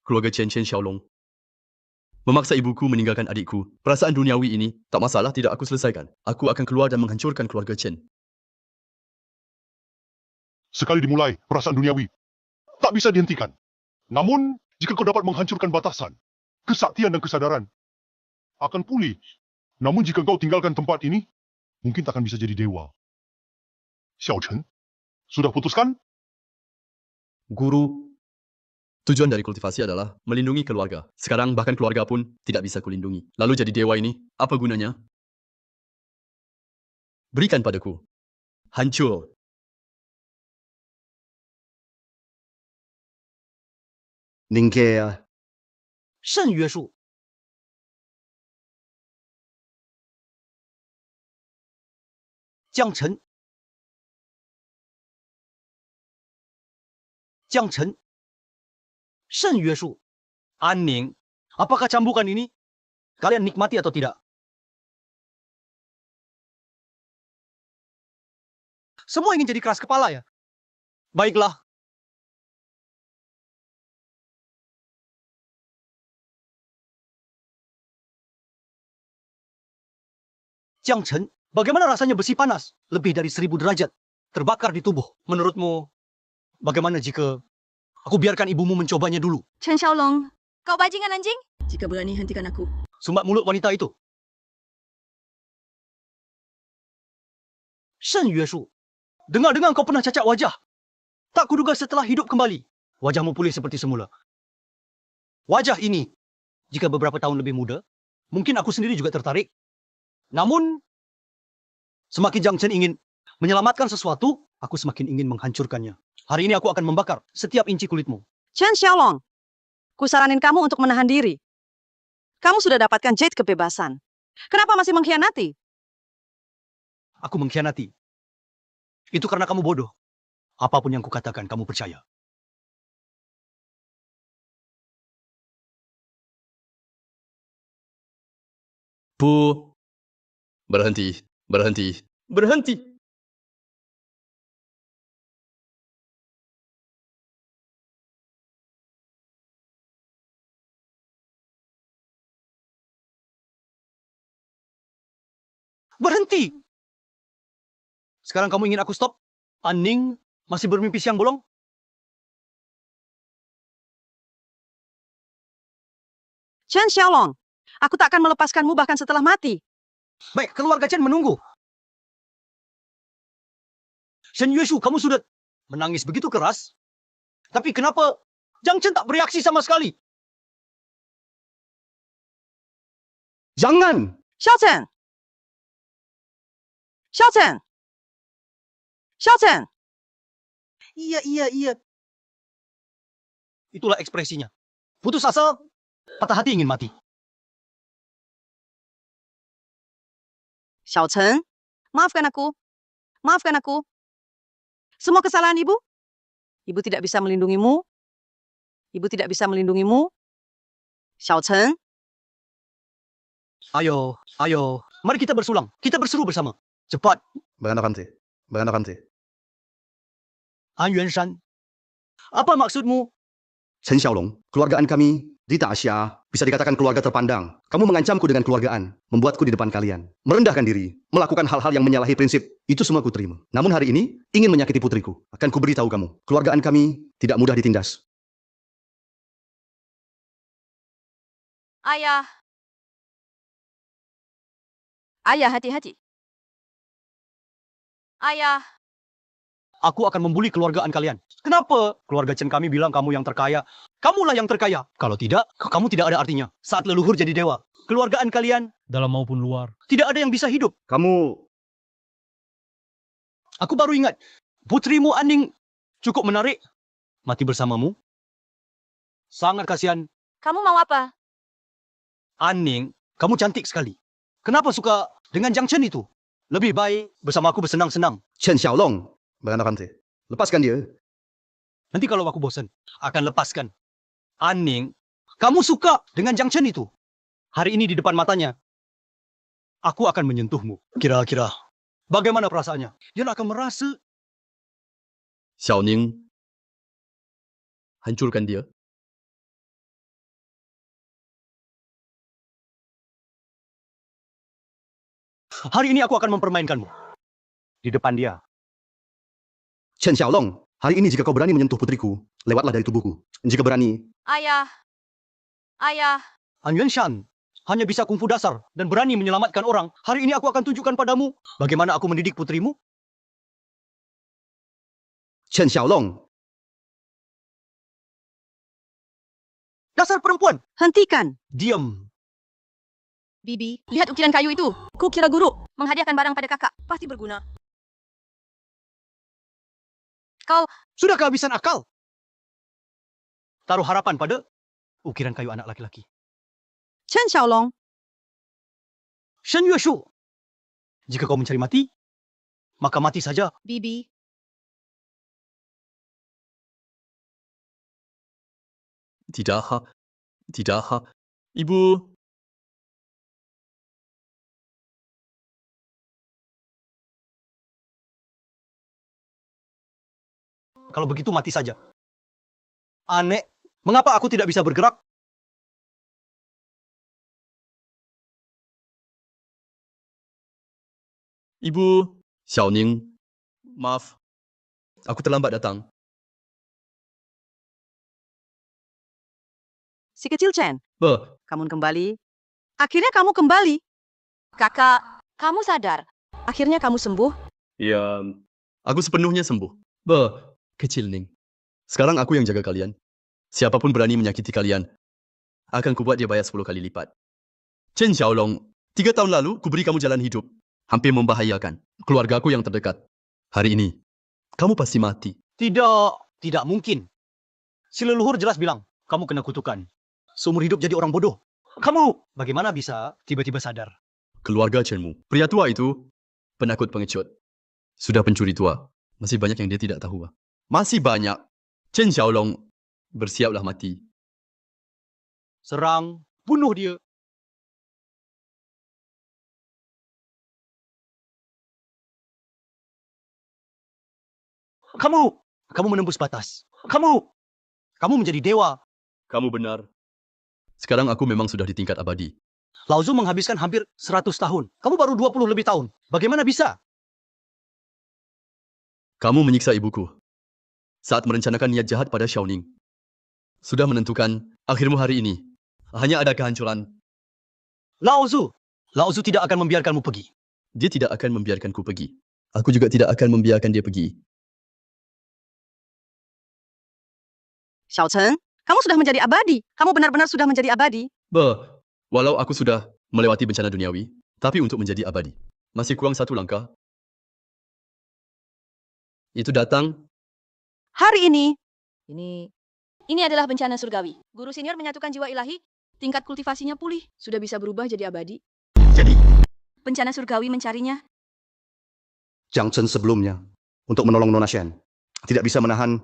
Keluarga Chen Xiaolong memaksa ibuku meninggalkan adikku. Perasaan duniawi ini tak masalah tidak aku selesaikan. Aku akan keluar dan menghancurkan keluarga Chen. Sekali dimulai, perasaan duniawi tak bisa dihentikan. Namun, jika kau dapat menghancurkan batasan, kesaktian dan kesadaran akan pulih. Namun jika kau tinggalkan tempat ini, mungkin takkan bisa jadi dewa. Xiao Chen, sudah putuskan? Guru, tujuan dari kultivasi adalah melindungi keluarga. Sekarang bahkan keluarga pun tidak bisa kulindungi. Lalu jadi dewa ini, apa gunanya? Berikan padaku. Hancur. 您给慎约束。江晨，江晨，慎约束。安宁, apakah cambukan ini kalian nikmati atau tidak? Semua ingin jadi keras kepala ya? Baiklah. Jiang Chen, bagaimana rasanya besi panas? Lebih dari 1000 derajat. Terbakar di tubuh. Menurutmu, bagaimana jika aku biarkan ibumu mencobanya dulu? Chen Xiaolong, kau bajingan anjing? Jika berani, hentikan aku. Sumbat mulut wanita itu. Shen Yueshu, dengar-dengar kau pernah cacat wajah. Tak kuduga setelah hidup kembali, wajahmu pulih seperti semula. Wajah ini, jika beberapa tahun lebih muda, mungkin aku sendiri juga tertarik. Namun, semakin Jiang Chen ingin menyelamatkan sesuatu, aku semakin ingin menghancurkannya. Hari ini aku akan membakar setiap inci kulitmu. Chen Xiaolong, kusaranin kamu untuk menahan diri. Kamu sudah dapatkan jade kebebasan. Kenapa masih mengkhianati? Aku mengkhianati. Itu karena kamu bodoh. Apapun yang kukatakan, kamu percaya. Bu, berhenti, berhenti, berhenti. Berhenti! Sekarang kamu ingin aku stop? Aning masih bermimpi siang bolong? Chen Xiaolong, aku tak akan melepaskanmu bahkan setelah mati. Baik, keluarga Chen menunggu. Shen Yueshu, kamu sudah menangis begitu keras. Tapi kenapa Jiang Chen tak bereaksi sama sekali? Jangan! Xiao Chen! Xiao Chen! Xiao Chen! Iya. Itulah ekspresinya. Putus asa, patah hati ingin mati. Xiao Chen, maafkan aku. Maafkan aku. Semua kesalahan ibu. Ibu tidak bisa melindungimu. Ibu tidak bisa melindungimu. Xiao Chen. Ayo. Mari kita bersulang. Kita berseru bersama. Cepat. Beranakan te. An Yuanshan. Apa maksudmu? Chen Xiaolong, keluargaan kami di Asia bisa dikatakan keluarga terpandang. Kamu mengancamku dengan keluargaan, membuatku di depan kalian, merendahkan diri, melakukan hal-hal yang menyalahi prinsip. Itu semua ku terima. Namun hari ini, ingin menyakiti putriku. Akan ku beritahu kamu, keluargaan kami tidak mudah ditindas. Ayah. Ayah, hati-hati. Ayah. Aku akan membuli keluargaan kalian. Kenapa? Keluarga Chen kami bilang kamu yang terkaya. Kamulah yang terkaya. Kalau tidak, kamu tidak ada artinya. Saat leluhur jadi dewa. Keluargaan kalian, dalam maupun luar, tidak ada yang bisa hidup. Aku baru ingat. Putrimu Aning cukup menarik. Mati bersamamu. Sangat kasihan. Kamu mau apa? Aning kamu cantik sekali. Kenapa suka dengan Jiang Chen itu? Lebih baik bersama aku bersenang-senang. Chen Xiaolong, beranak rantai. Lepaskan dia. Nanti kalau aku bosan, akan lepaskan. Aning, kamu suka dengan Jiang Chen itu? Hari ini di depan matanya, aku akan menyentuhmu. Kira-kira, bagaimana perasaannya? Dia akan merasa Xiao Ning, hancurkan dia. hari ini aku akan mempermainkanmu. Di depan dia. Chen Xiaolong, hari ini jika kau berani menyentuh putriku, lewatlah dari tubuhku. Jika berani, Ayah. Ayah. An Yuanshan hanya bisa kungfu dasar dan berani menyelamatkan orang. Hari ini aku akan tunjukkan padamu bagaimana aku mendidik putrimu. Chen Xiaolong, Dasar perempuan, Hentikan. diam. Bibi, lihat ukiran kayu itu. Kukira guru menghadiahkan barang pada kakak. Pasti berguna. Kau, Sudah kehabisan akal. Taruh harapan pada ukiran kayu anak laki-laki. Chen Xiaolong, Shen Yueshu. Jika kau mencari mati, maka mati saja. Bibi. Tidak, ha. Tidak, ha. Ibu, Kalau begitu mati saja. Aneh, mengapa aku tidak bisa bergerak? Ibu, Xiao Ning, maaf. Aku terlambat datang. si kecil Chen, Be, kamu kembali. Akhirnya kamu kembali. Kakak, kamu sadar. Akhirnya kamu sembuh. ya, aku sepenuhnya sembuh. Be, kecil Ning. Sekarang aku yang jaga kalian. Siapapun berani menyakiti kalian, akan kubuat dia bayar 10 kali lipat. Chen Xiaolong, 3 tahun lalu kuberi kamu jalan hidup. Hampir membahayakan keluarga aku yang terdekat. Hari ini, kamu pasti mati. Tidak mungkin. Si leluhur jelas bilang, kamu kena kutukan. Seumur hidup jadi orang bodoh. Kamu bagaimana bisa tiba-tiba sadar? Keluarga Chenmu, pria tua itu, penakut pengecut. Sudah pencuri tua. Masih banyak yang dia tidak tahu. Masih banyak. Chen Xiaolong, bersiaplah mati. Serang, bunuh dia. Kamu menembus batas. Kamu menjadi dewa. Kamu benar. Sekarang aku memang sudah di tingkat abadi. Lao Tzu menghabiskan hampir 100 tahun. Kamu baru 20 lebih tahun. Bagaimana bisa? Kamu menyiksa ibuku saat merencanakan niat jahat pada Xiaoning. Sudah menentukan akhirmu hari ini. Hanya ada kehancuran. Lao Tzu tidak akan membiarkanmu pergi. Dia tidak akan membiarkanku pergi. Aku juga tidak akan membiarkan dia pergi. Xiao Chen, kamu sudah menjadi abadi. Kamu benar-benar sudah menjadi abadi. Walau aku sudah melewati bencana duniawi, tapi untuk menjadi abadi, masih kurang 1 langkah. Itu datang. Hari ini, Ini adalah bencana surgawi. Guru senior menyatukan jiwa ilahi. Tingkat kultivasinya pulih. Sudah bisa berubah jadi abadi. Jadi, Bencana surgawi mencarinya. Jiang Chen sebelumnya, untuk menolong Nona Shen, tidak bisa menahan.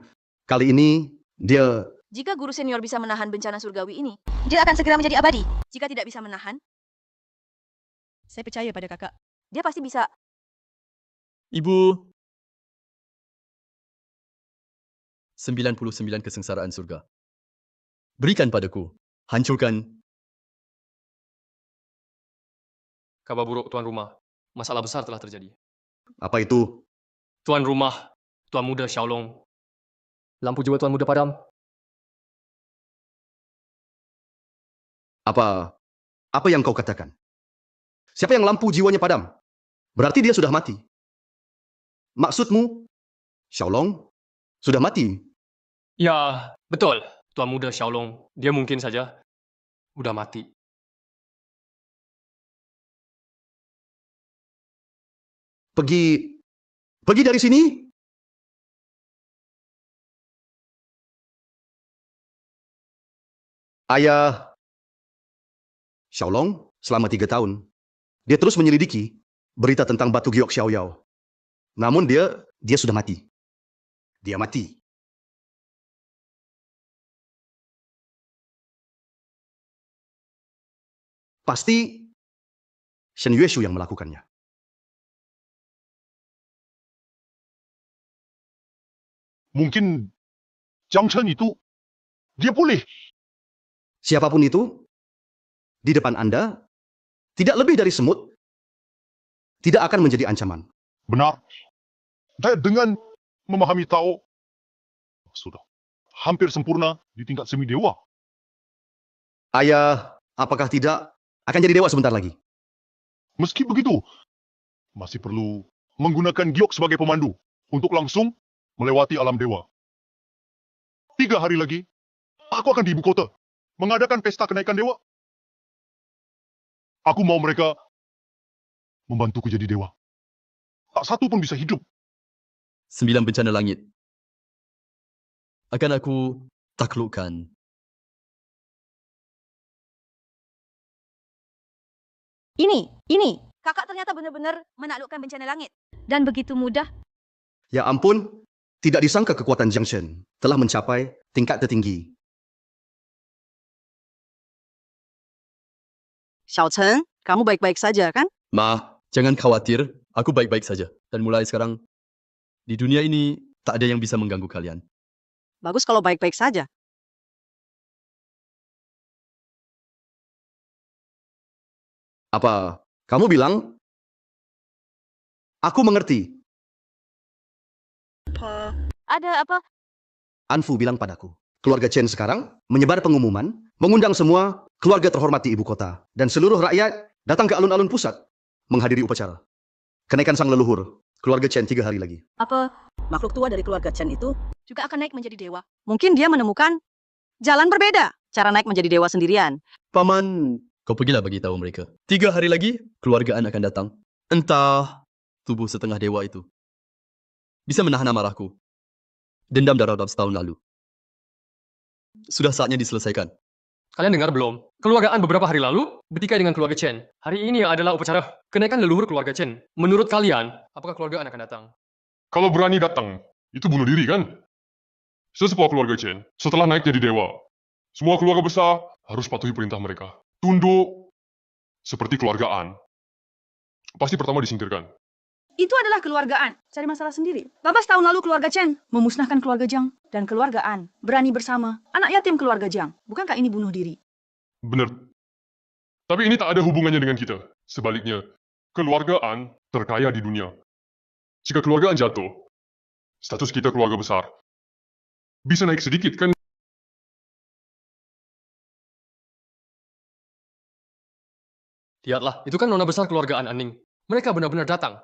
Kali ini, dia... Jika guru senior bisa menahan bencana surgawi ini, dia akan segera menjadi abadi. Jika tidak bisa menahan, saya percaya pada kakak. Dia pasti bisa. Ibu. 99 kesengsaraan surga. Berikan padaku. Hancurkan. Kabar buruk, Tuan Rumah. Masalah besar telah terjadi. Apa itu? Tuan Rumah, Tuan Muda Xiaolong. Lampu jiwa Tuan Muda padam. Apa yang kau katakan? Siapa yang lampu jiwanya padam? Berarti dia sudah mati. Maksudmu, Xiaolong sudah mati? Ya, betul. Tuan Muda Xiaolong, dia mungkin saja udah mati. Pergi dari sini? Ayah, Xiaolong, Selama 3 tahun, dia terus menyelidiki berita tentang Batu Giok Xiaoyao. Namun dia sudah mati. Dia mati. Pasti Shen Yueshu yang melakukannya. Mungkin Jiang Chen itu, dia pulih. Siapapun itu, di depan Anda, tidak lebih dari semut, tidak akan menjadi ancaman. Benar. Dan dengan memahami Tao, sudah hampir sempurna di tingkat semi dewa. Ayah, apakah tidak akan jadi dewa sebentar lagi? Meski begitu, masih perlu menggunakan giok sebagai pemandu untuk langsung melewati alam dewa. 3 hari lagi, aku akan di ibu kota mengadakan pesta kenaikan dewa. Aku mau mereka membantuku jadi dewa. Tak satu pun bisa hidup. 9 bencana langit akan aku taklukkan. Ini. Kakak ternyata benar-benar menaklukkan bencana langit. Dan begitu mudah. Ya ampun, tidak disangka kekuatan Jiang Shen telah mencapai tingkat tertinggi. Xiao Chen, kamu baik-baik saja kan? Ma, jangan khawatir, aku baik-baik saja. Dan mulai sekarang, di dunia ini tak ada yang bisa mengganggu kalian. Bagus kalau baik-baik saja. Apa kamu bilang? Aku mengerti. Ada apa? Anfu bilang padaku. Keluarga Chen sekarang menyebar pengumuman, mengundang semua keluarga terhormat di ibu kota. Dan seluruh rakyat datang ke alun-alun pusat menghadiri upacara. Kenaikan sang leluhur, keluarga Chen 3 hari lagi. Apa? Makhluk tua dari keluarga Chen itu, Juga akan naik menjadi dewa. mungkin dia menemukan jalan berbeda. Cara naik menjadi dewa sendirian. Paman, kau pergilah bagi tahu mereka. 3 hari lagi, keluargaan akan datang. Entah tubuh setengah dewa itu bisa menahan amarahku. Dendam darah setahun lalu. Sudah saatnya diselesaikan. Kalian dengar belum? Keluargaan beberapa hari lalu bertikai dengan keluarga Chen. Hari ini adalah upacara kenaikan leluhur keluarga Chen. Menurut kalian, apakah keluargaan akan datang? Kalau berani datang, itu bunuh diri kan? Sesepuh keluarga Chen, setelah naik jadi dewa, semua keluarga besar harus patuhi perintah mereka. Tunduk seperti keluargaan. Pasti pertama disingkirkan. Itu adalah keluargaan. Cari masalah sendiri. 18 tahun lalu keluarga Chen memusnahkan keluarga Jiang. Dan keluargaan berani bersama anak yatim keluarga Jiang. Bukankah ini bunuh diri? Benar. Tapi ini tak ada hubungannya dengan kita. Sebaliknya, keluargaan terkaya di dunia. Jika keluargaan jatuh, status kita keluarga besar bisa naik sedikit kan? Lihatlah, itu kan nona besar keluargaan Aning. Mereka benar-benar datang.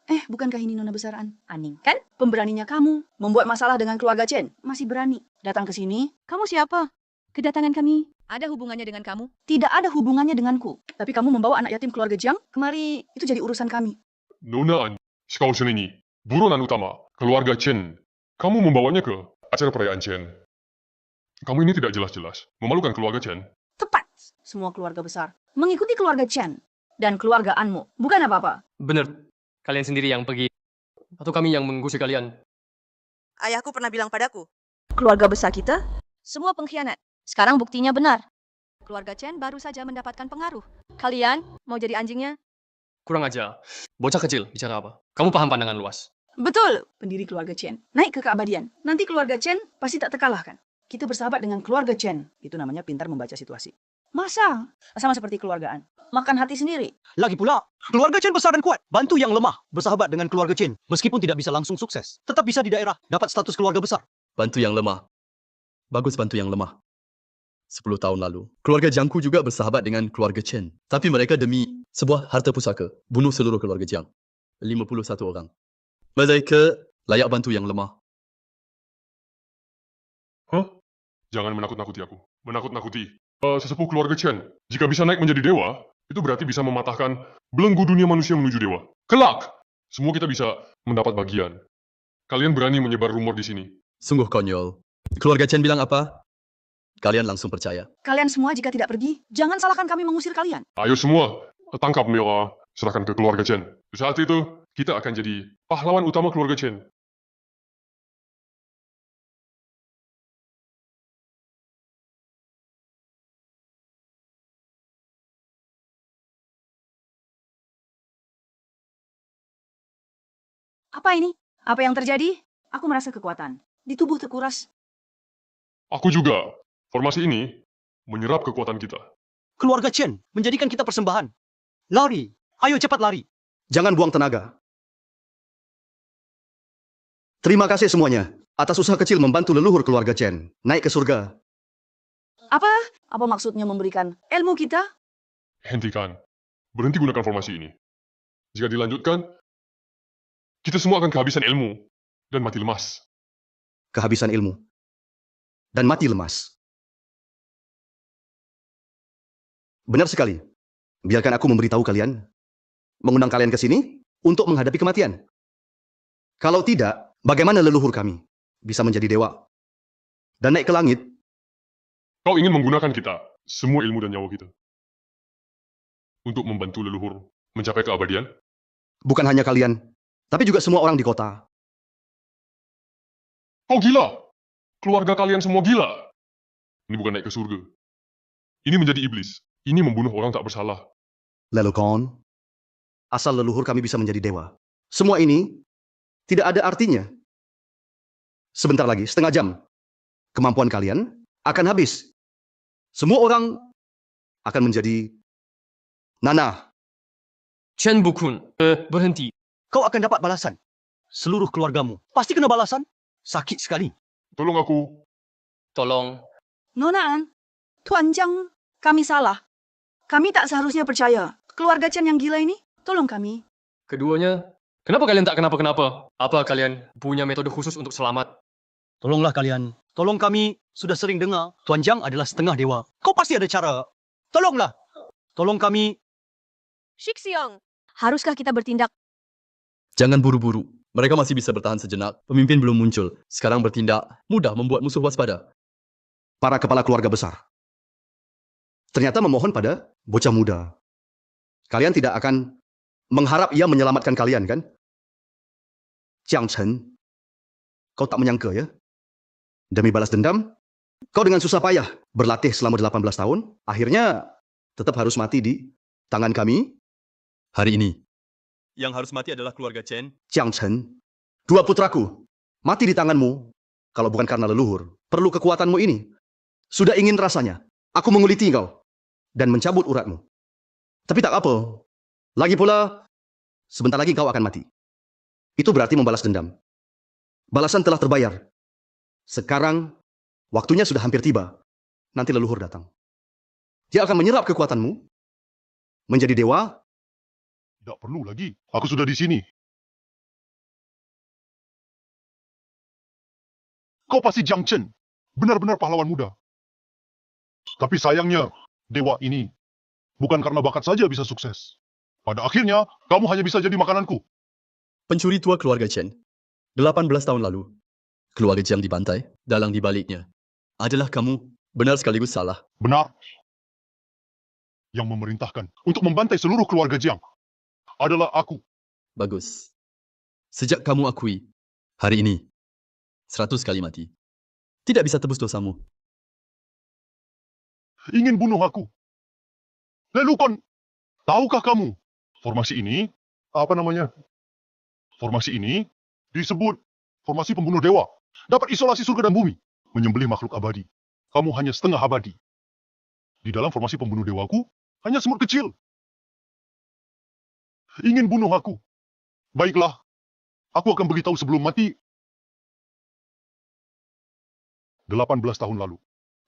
Bukankah ini nona besar Aning? Kan? Pemberaninya kamu membuat masalah dengan keluarga Chen. Masih berani datang ke sini. Kamu siapa? Kedatangan kami ada hubungannya dengan kamu? Tidak ada hubungannya denganku. Tapi kamu membawa anak yatim keluarga Jiang kemari, itu jadi urusan kami. Nona An, Shikaosen ini, buronan utama, keluarga Chen. Kamu membawanya ke acara perayaan Chen. Kamu ini tidak jelas-jelas. Memalukan keluarga Chen. Tepat. Semua keluarga besar mengikuti keluarga Chen. Dan keluargaanmu. Bukan apa-apa. Benar. Kalian sendiri yang pergi. Atau kami yang mengusir kalian. Ayahku pernah bilang padaku. Keluarga besar kita semua pengkhianat. Sekarang buktinya benar. Keluarga Chen baru saja mendapatkan pengaruh. Kalian mau jadi anjingnya? Kurang aja. Bocah kecil, bicara apa? Kamu paham pandangan luas. Betul. Pendiri keluarga Chen. Naik ke keabadian. Nanti keluarga Chen pasti tak terkalahkan. Kita bersahabat dengan keluarga Chen. Itu namanya pintar membaca situasi. Masa? Sama seperti keluargaan. Makan hati sendiri. Lagi pula, keluarga Chen besar dan kuat. Bantu yang lemah bersahabat dengan keluarga Chen. Meskipun tidak bisa langsung sukses, tetap bisa di daerah dapat status keluarga besar. Bantu yang lemah. Bagus bantu yang lemah. 10 tahun lalu, keluarga Jiangku juga bersahabat dengan keluarga Chen. Tapi mereka demi sebuah harta pusaka, bunuh seluruh keluarga Jiang. 51 orang. Mereka layak bantu yang lemah. Hah? Jangan menakut-nakuti aku. Menakut-nakuti. Sesepuh keluarga Chen, jika bisa naik menjadi dewa, itu berarti bisa mematahkan belenggu dunia manusia menuju dewa. Kelak! Semua kita bisa mendapat bagian. Kalian berani menyebar rumor di sini. Sungguh konyol. Keluarga Chen bilang apa? kalian langsung percaya. Kalian semua jika tidak pergi, jangan salahkan kami mengusir kalian. Ayo semua, tangkap Mira, serahkan ke keluarga Chen. Saat itu, kita akan jadi pahlawan utama keluarga Chen. Apa ini? Apa yang terjadi? Aku merasa kekuatan. Di tubuh terkuras. Aku juga. Formasi ini menyerap kekuatan kita. Keluarga Chen menjadikan kita persembahan. Lari. Ayo cepat lari. Jangan buang tenaga. Terima kasih semuanya atas usaha kecil membantu leluhur keluarga Chen naik ke surga. Apa? Apa maksudnya memberikan ilmu kita? Hentikan. Berhenti gunakan formasi ini. Jika dilanjutkan, kita semua akan kehabisan ilmu dan mati lemas. Kehabisan ilmu dan mati lemas. Benar sekali. Biarkan aku memberitahu kalian, mengundang kalian ke sini untuk menghadapi kematian. Kalau tidak, bagaimana leluhur kami bisa menjadi dewa dan naik ke langit? Kau ingin menggunakan kita, semua ilmu dan nyawa kita, untuk membantu leluhur mencapai keabadian? Bukan hanya kalian, tapi juga semua orang di kota. Kau gila! Keluarga kalian semua gila! Ini bukan naik ke surga. Ini menjadi iblis. Ini membunuh orang tak bersalah. Leluhur, asal leluhur kami bisa menjadi dewa. Semua ini tidak ada artinya. Sebentar lagi, setengah jam, kemampuan kalian akan habis. Semua orang akan menjadi nanah. Chen Bukun, berhenti. Kau akan dapat balasan. Seluruh keluargamu pasti kena balasan. Sakit sekali. Tolong aku. Tolong. Nona An, Tuan Jiang, kami salah. Kami tak seharusnya percaya. Keluarga Chen yang gila ini, tolong kami. Keduanya, kenapa kalian tak kenapa-kenapa? Apa kalian punya metode khusus untuk selamat? Tolonglah kalian. Tolong kami. Sudah sering dengar, Tuan Jiang adalah setengah dewa. Kau pasti ada cara. Tolonglah. Tolong kami. Shixiong, haruskah kita bertindak? Jangan buru-buru. Mereka masih bisa bertahan sejenak. Pemimpin belum muncul. Sekarang bertindak mudah membuat musuh waspada. Para kepala keluarga besar ternyata memohon pada bocah muda. Kalian tidak akan mengharap ia menyelamatkan kalian, kan? Jiang Chen, kau tak menyangka ya? Demi balas dendam, kau dengan susah payah berlatih selama 18 tahun, akhirnya tetap harus mati di tangan kami? Hari ini, yang harus mati adalah keluarga Chen. Jiang Chen, dua putraku, mati di tanganmu. Kalau bukan karena leluhur, perlu kekuatanmu ini. Sudah ingin rasanya, aku menguliti kau dan mencabut uratmu. Tapi tak apa. Lagi pula, sebentar lagi kau akan mati. Itu berarti membalas dendam. Balasan telah terbayar. Sekarang, waktunya sudah hampir tiba. Nanti leluhur datang. Dia akan menyerap kekuatanmu, menjadi dewa. Tidak perlu lagi. Aku sudah di sini. Kau pasti Jiang Chen. Benar-benar pahlawan muda. Tapi sayangnya, dewa ini bukan karena bakat saja bisa sukses. Pada akhirnya, kamu hanya bisa jadi makananku. Pencuri tua keluarga Chen. 18 tahun lalu, keluarga Jiang dibantai, dalang dibaliknya. Adalah kamu benar sekaligus salah. Benar. Yang memerintahkan untuk membantai seluruh keluarga Jiang adalah aku. Bagus. Sejak kamu akui, hari ini, 100 kali mati. Tidak bisa tebus dosamu. Ingin bunuh aku. Lelukon, tahukah kamu? Formasi ini, apa namanya? Formasi ini disebut formasi pembunuh dewa. Dapat isolasi surga dan bumi. Menyembelih makhluk abadi. Kamu hanya setengah abadi. Di dalam formasi pembunuh dewaku, hanya semut kecil. Ingin bunuh aku. Baiklah, aku akan beritahu sebelum mati. 18 tahun lalu.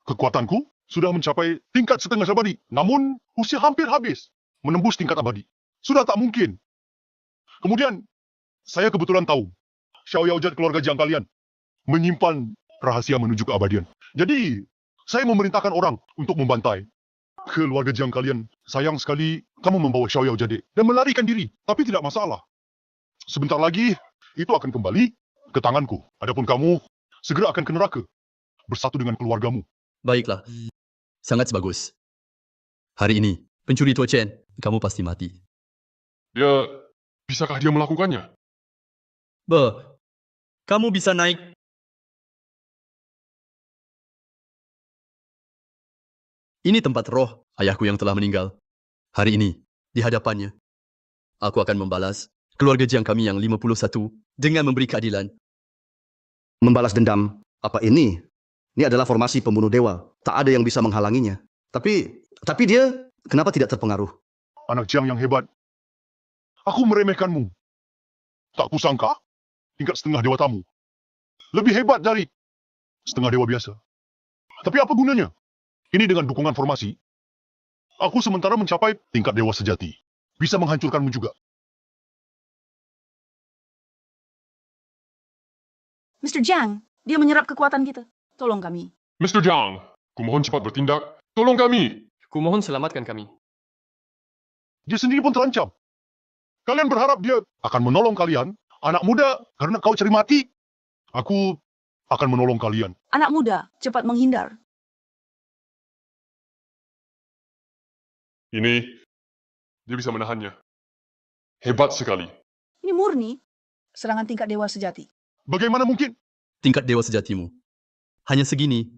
Kekuatanku sudah mencapai tingkat setengah abadi. Namun, usia hampir habis. Menembus tingkat abadi. Sudah tak mungkin. Kemudian, saya kebetulan tahu. Xiao Yaojat keluarga Jiang kalian menyimpan rahasia menuju keabadian. Jadi, saya memerintahkan orang untuk membantai keluarga Jiang kalian. Sayang sekali kamu membawa Xiao Yaojat dan melarikan diri. Tapi tidak masalah. Sebentar lagi, itu akan kembali ke tanganku. Adapun kamu, segera akan ke neraka. Bersatu dengan keluargamu. Baiklah. Sangat bagus. Hari ini, pencuri tua Chen, kamu pasti mati. Bisakah dia melakukannya? Kamu bisa naik. Ini tempat roh ayahku yang telah meninggal. Hari ini, di hadapannya, aku akan membalas keluarga Jiang kami yang 51 dengan memberi keadilan. Membalas dendam. Apa ini? Ini adalah formasi pembunuh dewa. Tak ada yang bisa menghalanginya. Tapi dia kenapa tidak terpengaruh? Anak Jiang yang hebat. Aku meremehkanmu. Tak kusangka, tingkat setengah dewa tamu. Lebih hebat dari setengah dewa biasa. Tapi apa gunanya? Ini dengan dukungan formasi, aku sementara mencapai tingkat dewa sejati. Bisa menghancurkanmu juga. Mr. Jiang, dia menyerap kekuatan kita. Tolong kami. Mr. Jiang, kumohon cepat bertindak. Tolong kami. Kumohon selamatkan kami. Dia sendiri pun terancam. Kalian berharap dia akan menolong kalian? Anak muda, karena kau cari mati. Aku akan menolong kalian. Anak muda, cepat menghindar. Ini, dia bisa menahannya. Hebat sekali. Ini murni serangan tingkat dewa sejati. Bagaimana mungkin? Tingkat dewa sejatimu. Hanya segini.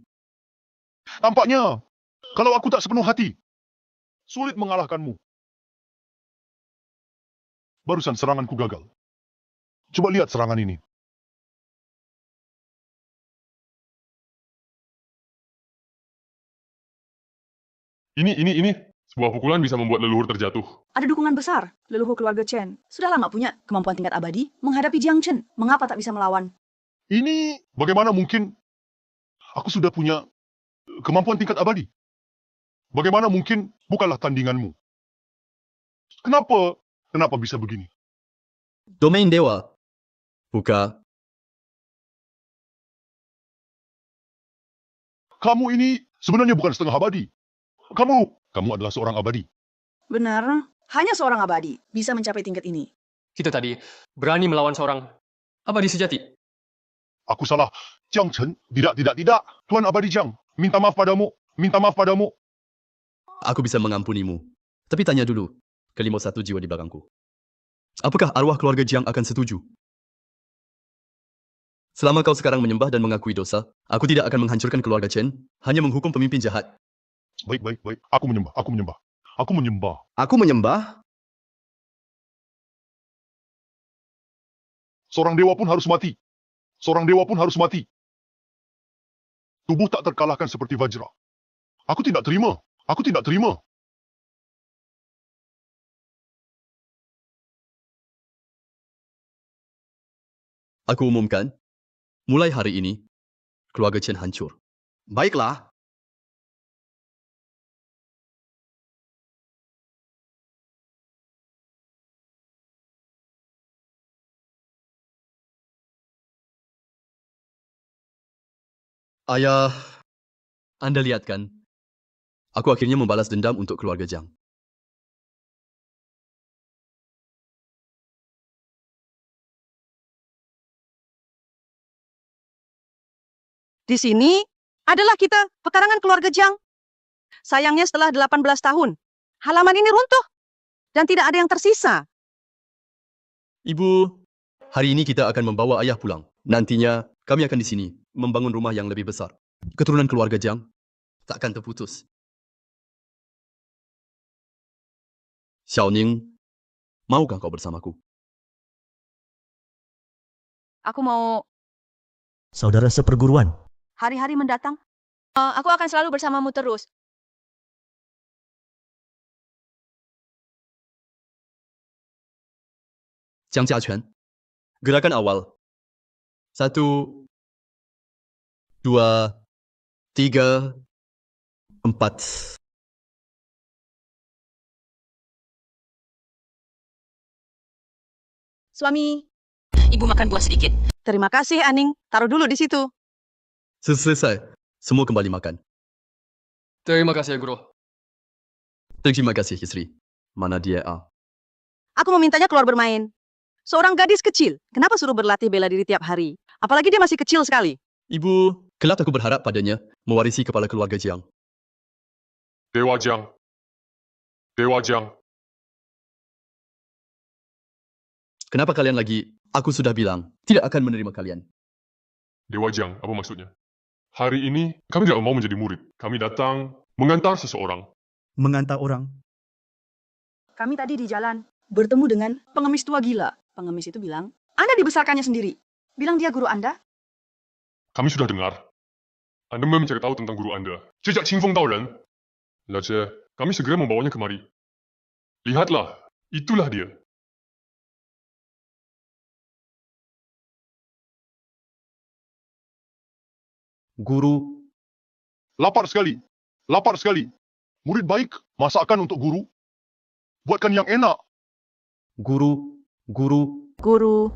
Tampaknya, kalau aku tak sepenuh hati, sulit mengalahkanmu. Barusan seranganku gagal. Coba lihat serangan ini. Ini. Sebuah pukulan bisa membuat leluhur terjatuh. Ada dukungan besar. Leluhur keluarga Chen sudah lama punya kemampuan tingkat abadi menghadapi Jiang Chen. Mengapa tak bisa melawan? Ini bagaimana mungkin aku sudah punya kemampuan tingkat abadi? Bagaimana mungkin bukanlah tandinganmu? Kenapa bisa begini? Domain dewa. Buka. Kamu ini sebenarnya bukan setengah abadi. Kamu adalah seorang abadi. Benar, hanya seorang abadi bisa mencapai tingkat ini. Kita tadi berani melawan seorang abadi sejati. Aku salah. Jiang Chen, tidak. Tuan Abadi Jiang, minta maaf padamu. Aku bisa mengampunimu. Tapi tanya dulu ke 51 jiwa di belakangku. Apakah arwah keluarga Jiang akan setuju? Selama kau sekarang menyembah dan mengakui dosa, aku tidak akan menghancurkan keluarga Chen, hanya menghukum pemimpin jahat. Baik. Aku menyembah. Aku menyembah? Seorang dewa pun harus mati. Tubuh tak terkalahkan seperti Vajra. Aku tidak terima. Aku umumkan, mulai hari ini, keluarga Chen hancur. Baiklah. Ayah, Anda lihat kan? Aku akhirnya membalas dendam untuk keluarga Jiang. Di sini adalah kita, pekarangan keluarga Jiang. Sayangnya setelah 18 tahun, halaman ini runtuh dan tidak ada yang tersisa. Ibu, hari ini kita akan membawa ayah pulang. Nantinya, kami akan di sini membangun rumah yang lebih besar. Keturunan keluarga Jiang takkan terputus. Xiaoning, maukah kau bersamaku? Aku mau Saudara seperguruan. hari-hari mendatang. Aku akan selalu bersamamu terus. Jiang Jiaquan. Gerakan awal. 1, 2, 3, 4. Suami, Ibu makan buah sedikit. terima kasih Aning. Taruh dulu di situ. Selesai. Semua kembali makan. Terima kasih, ya, Guru. Terima kasih, istri. Mana dia? Aku memintanya keluar bermain. Seorang gadis kecil, kenapa suruh berlatih bela diri tiap hari? Apalagi dia masih kecil sekali. Ibu, kelak aku berharap padanya mewarisi kepala keluarga Jiang. Dewa Jiang. Dewa Jiang. Kenapa kalian lagi? Aku sudah bilang, tidak akan menerima kalian. Dewa Jiang, apa maksudnya? Hari ini, kami tidak mau menjadi murid. Kami datang mengantar seseorang. Mengantar orang. Kami tadi di jalan bertemu dengan pengemis tua gila. Pengemis itu bilang, Anda dibesarkannya sendiri. Bilang dia guru Anda. Kami sudah dengar. Anda memang mencari tahu tentang guru Anda. Sejak Qingfeng Daoren. Lalu, kami segera membawanya kemari. Lihatlah, itulah dia. Guru, Lapar sekali. Lapar sekali. Murid baik, masakkan untuk guru. Buatkan yang enak. guru, guru, Guru.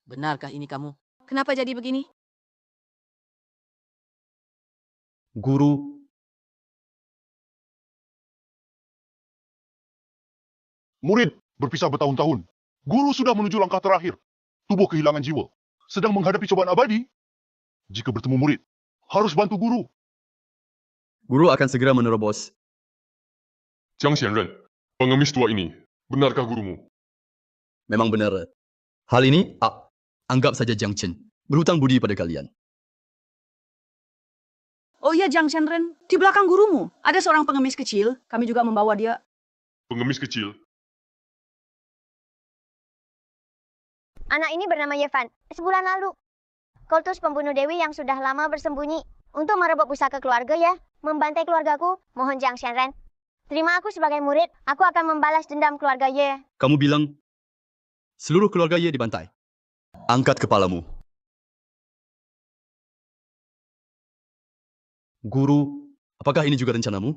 Benarkah ini kamu? Kenapa jadi begini? guru, Murid berpisah bertahun-tahun. Guru sudah menuju langkah terakhir. Tubuh kehilangan jiwa. Sedang menghadapi cobaan abadi. Jika bertemu murid, harus bantu guru. Guru akan segera menerobos. Jiang Xianren, pengemis tua ini, benarkah gurumu? Memang benar. Hal ini, anggap saja Jiang Chen berhutang budi pada kalian. Oh iya, Jiang Shenren. Di belakang gurumu, ada seorang pengemis kecil. Kami juga membawa dia. Pengemis kecil. Anak ini bernama Yevan. Sebulan lalu, Kultus pembunuh Dewi yang sudah lama bersembunyi untuk merebut pusaka keluarga ya, membantai keluargaku. Mohon Jiang Shenren, terima aku sebagai murid. Aku akan membalas dendam keluarga Ye. Kamu bilang, seluruh keluarga Ye dibantai. Angkat kepalamu. guru, Apakah ini juga rencanamu?